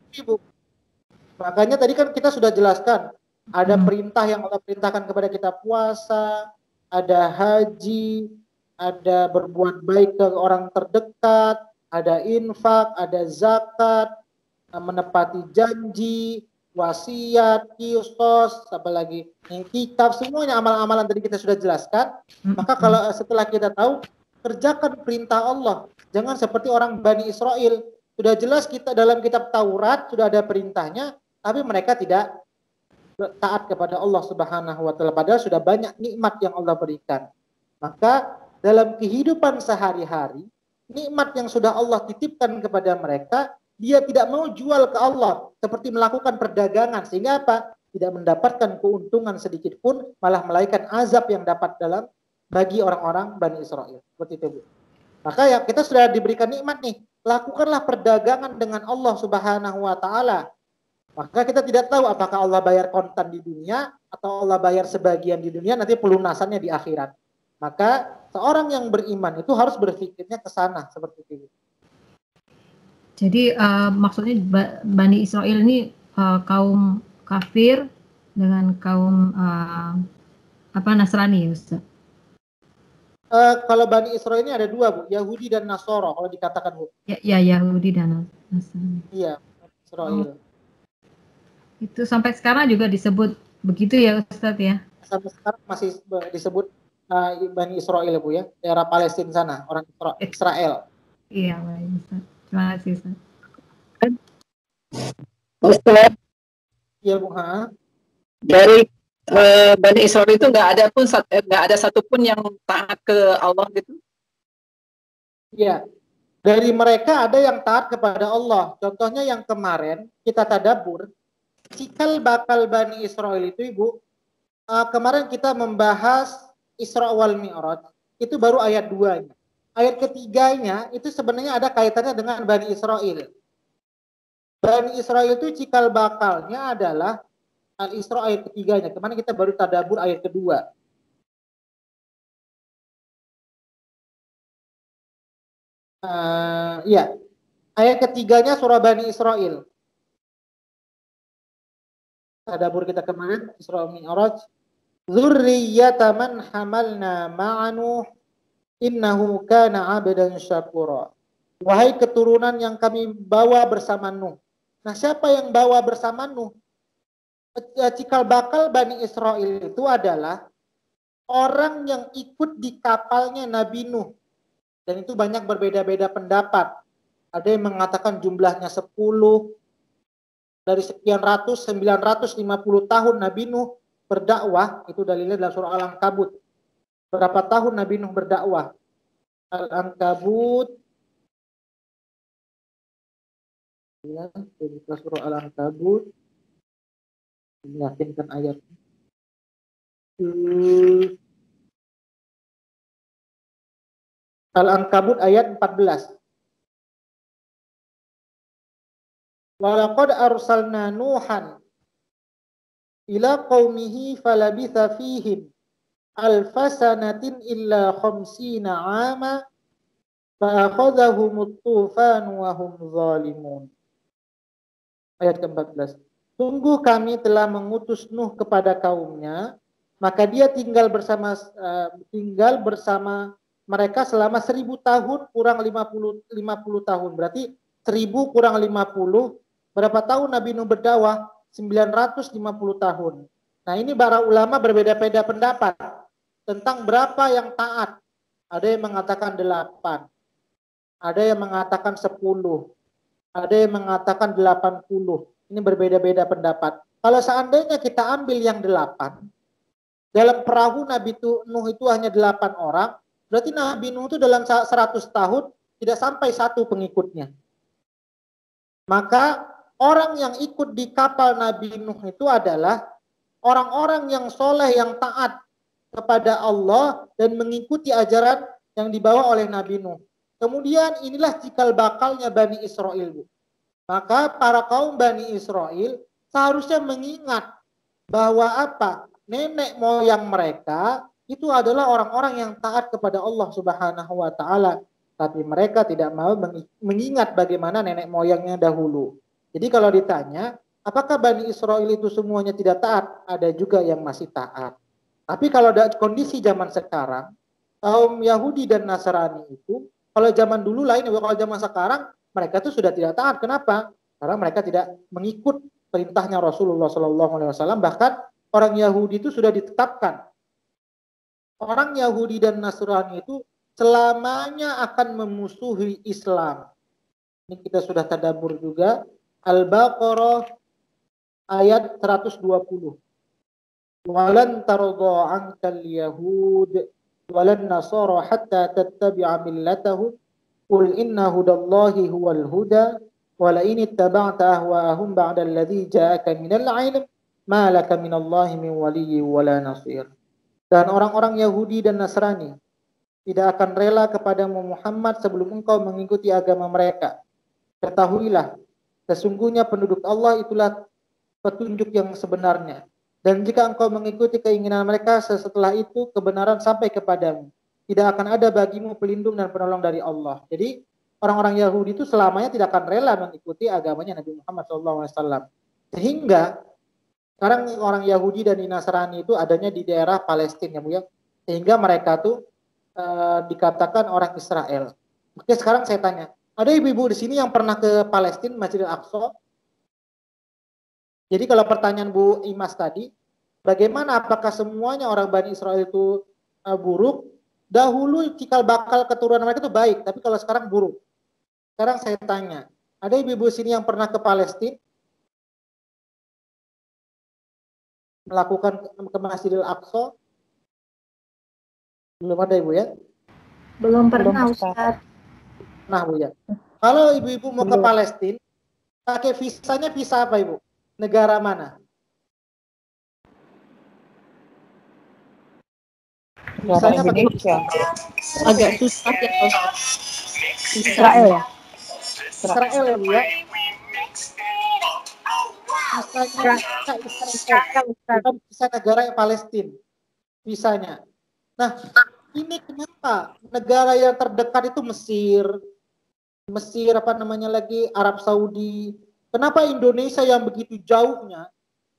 Makanya tadi kan kita sudah jelaskan, ada perintah yang Allah perintahkan kepada kita puasa, ada haji, ada berbuat baik ke orang terdekat, ada infak, ada zakat, menepati janji, wasiat, qisas, apalagi kitab, semuanya amalan-amalan tadi kita sudah jelaskan. Maka kalau setelah kita tahu, kerjakan perintah Allah. Jangan seperti orang Bani Israel. Sudah jelas kita dalam kitab Taurat sudah ada perintahnya, tapi mereka tidak taat kepada Allah Subhanahu wa taala, padahal sudah banyak nikmat yang Allah berikan. Maka dalam kehidupan sehari-hari, nikmat yang sudah Allah titipkan kepada mereka, dia tidak mau jual ke Allah, seperti melakukan perdagangan, sehingga apa? Tidak mendapatkan keuntungan sedikit pun, malah melahirkan azab yang dapat bagi orang-orang Bani Israel. Seperti itu Bu. Maka ya kita sudah diberikan nikmat nih, lakukanlah perdagangan dengan Allah Subhanahu wa taala. Maka kita tidak tahu apakah Allah bayar kontan di dunia atau Allah bayar sebagian di dunia, nanti pelunasannya di akhirat. Maka seorang yang beriman itu harus berpikirnya ke sana seperti itu. Jadi maksudnya Bani Israel ini kaum kafir dengan kaum Nasrani ya Ustaz? Kalau Bani Israel ini ada dua Bu, Yahudi dan Nasoro kalau dikatakan Bu. Ya Yahudi dan Nasrani. Iya, Israel. Itu sampai sekarang juga disebut begitu ya Ustadz ya? Sampai sekarang masih disebut Bani Israel Bu ya, daerah Palestina sana, orang Israel. Iya baik Ustadz. Terima kasih Ustadz. Ustadz. Iya Bu ha. Dari Bani Israel itu nggak ada satupun yang taat ke Allah gitu? Iya. Dari mereka ada yang taat kepada Allah. Contohnya yang kemarin kita tadabbur, cikal bakal Bani Israel itu Ibu, kemarin kita membahas Isra wal Mi'raj, itu baru ayat 2-nya. Ayat ketiganya itu sebenarnya ada kaitannya dengan Bani Israel. Bani Israel itu cikal bakalnya adalah Al-Isra ayat ketiganya. Kemarin kita baru tadabbur ayat kedua. Ya, ayat ketiganya surah Bani Israel. Tadabbur kita kemarin Isra Mi'raj. Dzurriyyata man hamalna ma'anu innahu kana 'abdan syakura. Wahai keturunan yang kami bawa bersama Nuh. Nah, siapa yang bawa bersama Nuh? Cikal bakal Bani Israel itu adalah orang yang ikut di kapalnya Nabi Nuh. Dan itu banyak berbeda-beda pendapat. Ada yang mengatakan jumlahnya 10, dari sekian ratus, 950 tahun Nabi Nuh berdakwah, itu dalilnya dalam surah Al-Ankabut. Berapa tahun Nabi Nuh berdakwah? Al-Ankabut, ya, surah Al-Ankabut, meyakinkan ayat. Al-Ankabut ayat 14. Walaqad arsalna Nuhan ila qaumihi falabitha fihim alfasanatin illa khamsina 'ama fa'akhadhahumut tufan wa hum zalimun. Ayat ke-14. Sungguh kami telah mengutus Nuh kepada kaumnya, maka dia tinggal bersama mereka selama 1000 tahun kurang 50 tahun. Berarti 1000 kurang 50, berapa tahun Nabi Nuh berdakwah? 950 tahun. Nah, ini para ulama berbeda-beda pendapat tentang berapa yang taat. Ada yang mengatakan 8. Ada yang mengatakan 10. Ada yang mengatakan 80. Ini berbeda-beda pendapat. Kalau seandainya kita ambil yang 8, dalam perahu Nabi Nuh itu hanya 8 orang, berarti Nabi Nuh itu dalam 100 tahun tidak sampai 1 pengikutnya. Maka orang yang ikut di kapal Nabi Nuh itu adalah orang-orang yang soleh, yang taat kepada Allah dan mengikuti ajaran yang dibawa oleh Nabi Nuh. Kemudian inilah cikal bakalnya Bani Israel, Bu. Maka para kaum Bani Israel seharusnya mengingat bahwa apa? Nenek moyang mereka itu adalah orang-orang yang taat kepada Allah Subhanahu wa taala, tapi mereka tidak mau mengingat bagaimana nenek moyangnya dahulu. Jadi kalau ditanya, apakah Bani Israel itu semuanya tidak taat? Ada juga yang masih taat. Tapi kalau ada kondisi zaman sekarang, kaum Yahudi dan Nasrani itu, kalau zaman dulu lain, kalau zaman sekarang mereka itu sudah tidak taat. Kenapa? Karena mereka tidak mengikut perintahnya Rasulullah SAW. Bahkan orang Yahudi itu sudah ditetapkan. Orang Yahudi dan Nasrani itu selamanya akan memusuhi Islam. Ini kita sudah tadabbur juga. Al-Baqarah ayat 120. Walan tardha 'ankal yahud walan nasara hatta tattabi'a millatahum qul inna hudallahi huwal huda wa la in ittaba'ta ahwa'ahum ba'da alladhi ja'aka minal 'ilm ma laka minallahi min waliyyin wala nasir. Dan orang-orang Yahudi dan Nasrani tidak akan rela kepadamu Muhammad sebelum engkau mengikuti agama mereka. Ketahuilah, sesungguhnya penduduk Allah itulah petunjuk yang sebenarnya. Dan jika engkau mengikuti keinginan mereka, setelah itu kebenaran sampai kepadamu. Tidak akan ada bagimu pelindung dan penolong dari Allah. Jadi orang-orang Yahudi itu selamanya tidak akan rela mengikuti agamanya Nabi Muhammad SAW. Sehingga sekarang orang Yahudi dan Nasrani itu adanya di daerah Palestina, ya Bu ya. Sehingga mereka tuh dikatakan orang Israel. Oke, sekarang saya tanya, ada ibu-ibu di sini yang pernah ke Palestina, Masjidil Aqsa? Jadi kalau pertanyaan Bu Imas tadi, bagaimana apakah semuanya orang Bani Israel itu buruk? Dahulu cikal bakal keturunan mereka itu baik, tapi kalau sekarang buruk. Sekarang saya tanya, ada ibu-ibu sini yang pernah ke Palestina? Melakukan ke Masjidil Aqsa? Belum ada Ibu ya? Belum pernah Ustaz. Nah Bu ya, kalau ibu-ibu mau ke Palestina, pakai visanya visa apa Ibu? Negara mana? Visanya pakai visa. Agak susah ya. Israel ya? Israel ya Bu ya? Bukan visa negara yang Palestina. Visanya. Nah, ini kenapa negara yang terdekat itu Mesir, Mesir, apa namanya lagi, Arab Saudi. Kenapa Indonesia yang begitu jauhnya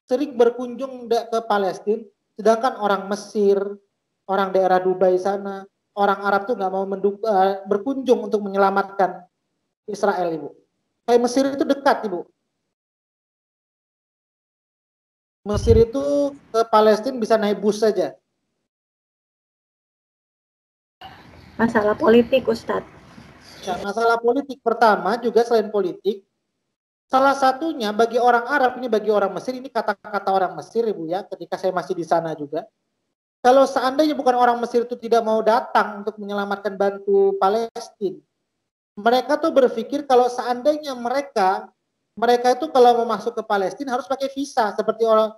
sering berkunjung ke Palestina, sedangkan orang Mesir, orang daerah Dubai sana, orang Arab tuh nggak mau berkunjung untuk menyelamatkan Israel, Ibu. Kayak Mesir itu dekat, Ibu. Mesir itu ke Palestina bisa naik bus saja. Masalah politik, Ustadz. Ya, masalah politik pertama juga selain politik, salah satunya bagi orang Arab, ini bagi orang Mesir, ini kata-kata orang Mesir, Ibu ya, ketika saya masih di sana juga. Kalau seandainya bukan orang Mesir itu tidak mau datang untuk menyelamatkan bantu Palestina, mereka tuh berpikir kalau seandainya mereka itu kalau mau masuk ke Palestina harus pakai visa, seperti orang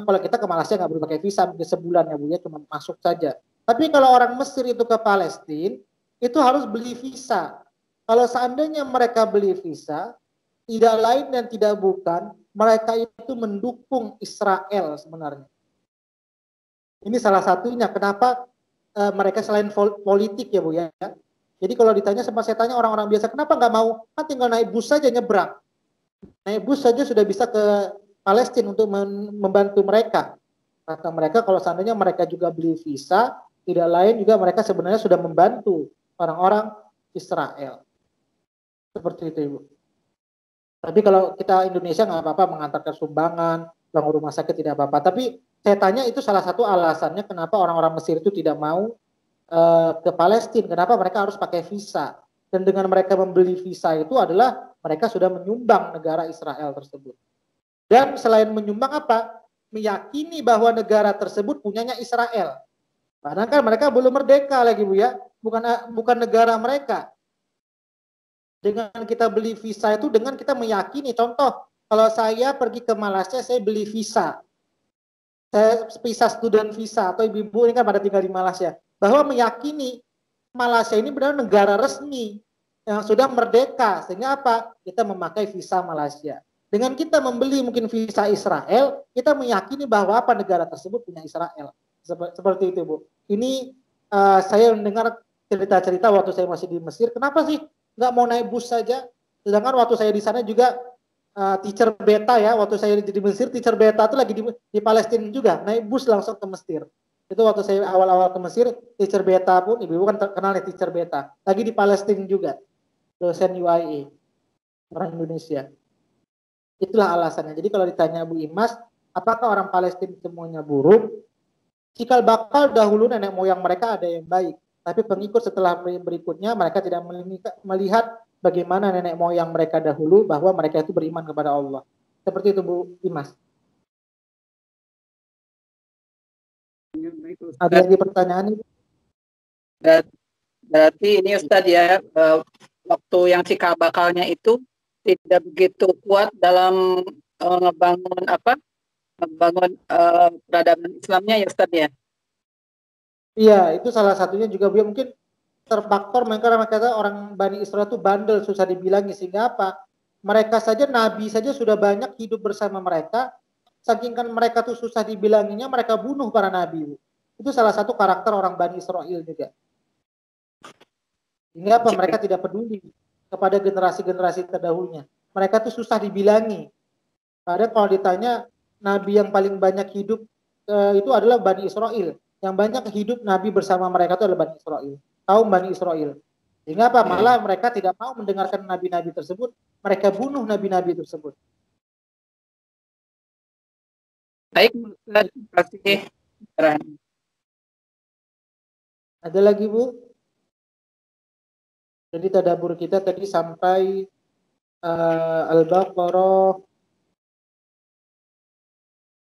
kalau kita ke Malaysia nggak perlu pakai visa, mungkin sebulan ya Bu ya, cuma masuk saja. Tapi kalau orang Mesir itu ke Palestina, itu harus beli visa. Kalau seandainya mereka beli visa, tidak lain dan tidak bukan, mereka itu mendukung Israel sebenarnya. Ini salah satunya kenapa mereka selain politik ya Bu ya. Jadi kalau ditanya, sempat saya tanya orang-orang biasa, kenapa nggak mau? Kan tinggal naik bus saja nyebrang. Naik bus saja sudah bisa ke Palestina untuk membantu mereka. Kata mereka kalau seandainya mereka juga beli visa, tidak lain juga mereka sebenarnya sudah membantu orang-orang Israel. Seperti itu Ibu. Tapi kalau kita Indonesia nggak apa-apa mengantarkan sumbangan, bangun rumah sakit tidak apa-apa. Tapi saya tanya itu salah satu alasannya kenapa orang-orang Mesir itu tidak mau ke Palestina. Kenapa mereka harus pakai visa? Dan dengan mereka membeli visa itu adalah mereka sudah menyumbang negara Israel tersebut. Dan selain menyumbang apa? Meyakini bahwa negara tersebut punyanya Israel. Padahal kan mereka belum merdeka lagi Bu ya. Bukan negara mereka. Dengan kita beli visa itu dengan kita meyakini, contoh kalau saya pergi ke Malaysia saya beli visa, saya visa student visa atau ibu-ibu ini kan pada tinggal di Malaysia, bahwa meyakini Malaysia ini benar negara resmi yang sudah merdeka, sehingga apa? Kita memakai visa Malaysia. Dengan kita membeli mungkin visa Israel, kita meyakini bahwa apa negara tersebut punya Israel. Seperti itu Bu. Ini saya mendengar cerita-cerita waktu saya masih di Mesir, kenapa sih nggak mau naik bus saja? Sedangkan waktu saya di sana juga teacher beta ya, waktu saya di Mesir teacher beta itu lagi di Palestina juga, naik bus langsung ke Mesir. Itu waktu saya awal-awal ke Mesir, teacher beta pun, ibu kan terkenal ya teacher beta, lagi di Palestina juga, dosen UIA, orang Indonesia. Itulah alasannya. Jadi kalau ditanya Bu Imas, apakah orang Palestina semuanya buruk? Cikal bakal dahulu nenek moyang mereka ada yang baik. Tapi pengikut setelah berikutnya mereka tidak melihat bagaimana nenek moyang mereka dahulu bahwa mereka itu beriman kepada Allah. Seperti itu Bu Imas. Ada lagi pertanyaan? Berarti ini Ustadz ya, waktu yang cikal bakalnya itu tidak begitu kuat dalam ngebangun peradaban Islamnya ya Ustadz ya? Iya, itu salah satunya juga mungkin terfaktor mereka kata orang Bani Israel itu bandel, susah dibilangi, sehingga apa? Mereka saja, Nabi saja sudah banyak hidup bersama mereka, saking kan mereka tuh susah dibilanginya, mereka bunuh para Nabi. Itu salah satu karakter orang Bani Israel juga. Sehingga apa? Mereka tidak peduli kepada generasi-generasi terdahulunya. Mereka tuh susah dibilangi. Padahal kalau ditanya, Nabi yang paling banyak hidup itu adalah Bani Israel. Yang banyak hidup Nabi bersama mereka itu adalah Bani Israel, kaum Bani Israel. Sehingga apa? Malah mereka tidak mau mendengarkan nabi-nabi tersebut, mereka bunuh nabi-nabi tersebut. Baik, terima kasih. Ada lagi Bu? Jadi tadabbur kita tadi sampai Al-Baqarah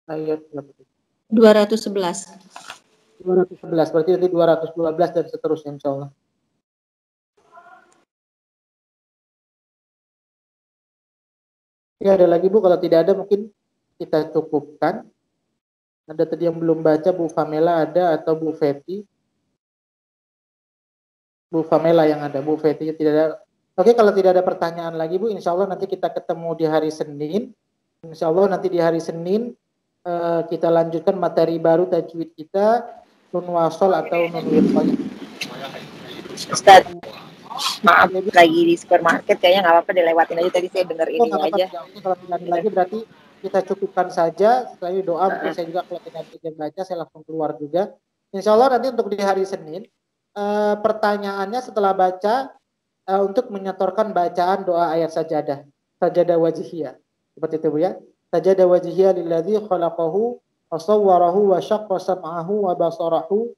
ayat 211. 211, berarti nanti 212 dan seterusnya insya Allah. Ya ada lagi Bu, kalau tidak ada mungkin kita cukupkan. Ada tadi yang belum baca, Bu Famela ada atau Bu Feti? Bu Famela yang ada, Bu Feti tidak ada. Oke, kalau tidak ada pertanyaan lagi Bu, insya Allah nanti kita ketemu di hari Senin. Insya Allah nanti di hari Senin kita lanjutkan materi baru tajwid kita, nun wasol atau nun wirqah. Ustaz, Maaf, lagi di supermarket, kayaknya nggak apa-apa dilewatin aja. Tadi saya dengar Oh, ininya nggak aja. apa-apa. Kalau tidak ada lagi berarti kita cukupkan saja. Setelah ini doa, mungkin saya juga kalau tidak bisa baca, saya langsung keluar juga. Insya Allah nanti untuk di hari Senin, pertanyaannya setelah baca, untuk menyetorkan bacaan doa ayat sajadah wajihiyah. Seperti itu Bu ya. Sajadah wajihiyah lilladzi khalaqahu wa sawwarahu wa syaqqa sam'ahu wa basarahu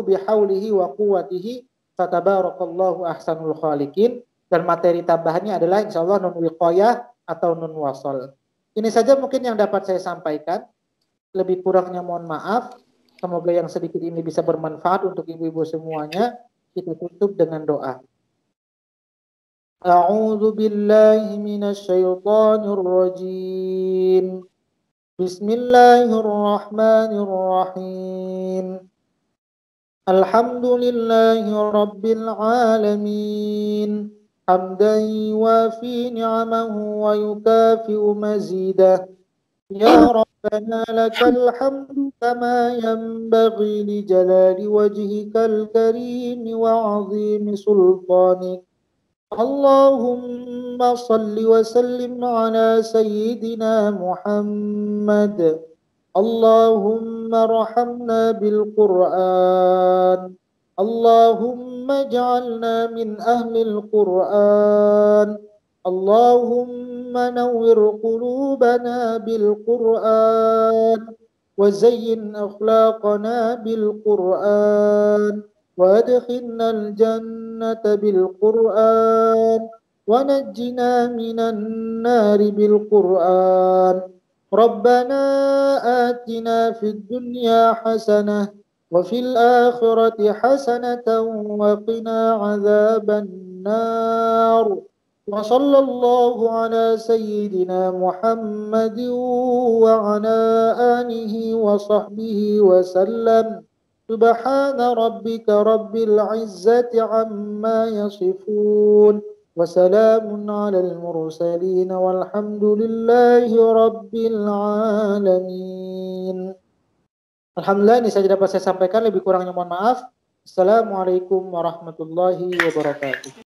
bihaulihi wa quwwatihi fatabarakallahu ahsanul khaliqin. Dan materi tambahannya adalah insya Allah nun wiqayah atau nun wasol. Ini saja mungkin yang dapat saya sampaikan. Lebih kurangnya mohon maaf. Semoga yang sedikit ini bisa bermanfaat untuk ibu-ibu semuanya. Kita tutup dengan doa. A'udzu billahi minasy syaithanir rajim. Bismillahirrahmanirrahim. Alhamdulillahi rabbil alamin. Hamdan yuwafi ni'amahu wa yukafi'u mazidah. Ya Rabbana lakal hamdu kama yanbaghi li jalali wajhikal karim wa 'azimi sultanik. Allahumma salli wa sallim ala sayyidina Muhammad. Allahumma rahamna bil Qur'an. Allahumma ja'alna min ahlil Qur'an. Allahumma nawwir qulubana bil Qur'an. Wa zayyin akhlaqana bil Qur'an. Wa adkhilna al jannata bil Qur'an. Wa najjina minan nari bil Qur'an. Rabbana atina fid dunya hasanah وفي الآخرة حسنة وقنا عذاب النار وصلى الله على سيدنا محمد وعلى آله وصحبه وسلم سبحان ربك رب العزة عما يصفون وسلام على المرسلين والحمد لله رب العالمين. Alhamdulillah, ini saja dapat saya sampaikan. Lebih kurangnya mohon maaf. Assalamualaikum warahmatullahi wabarakatuh.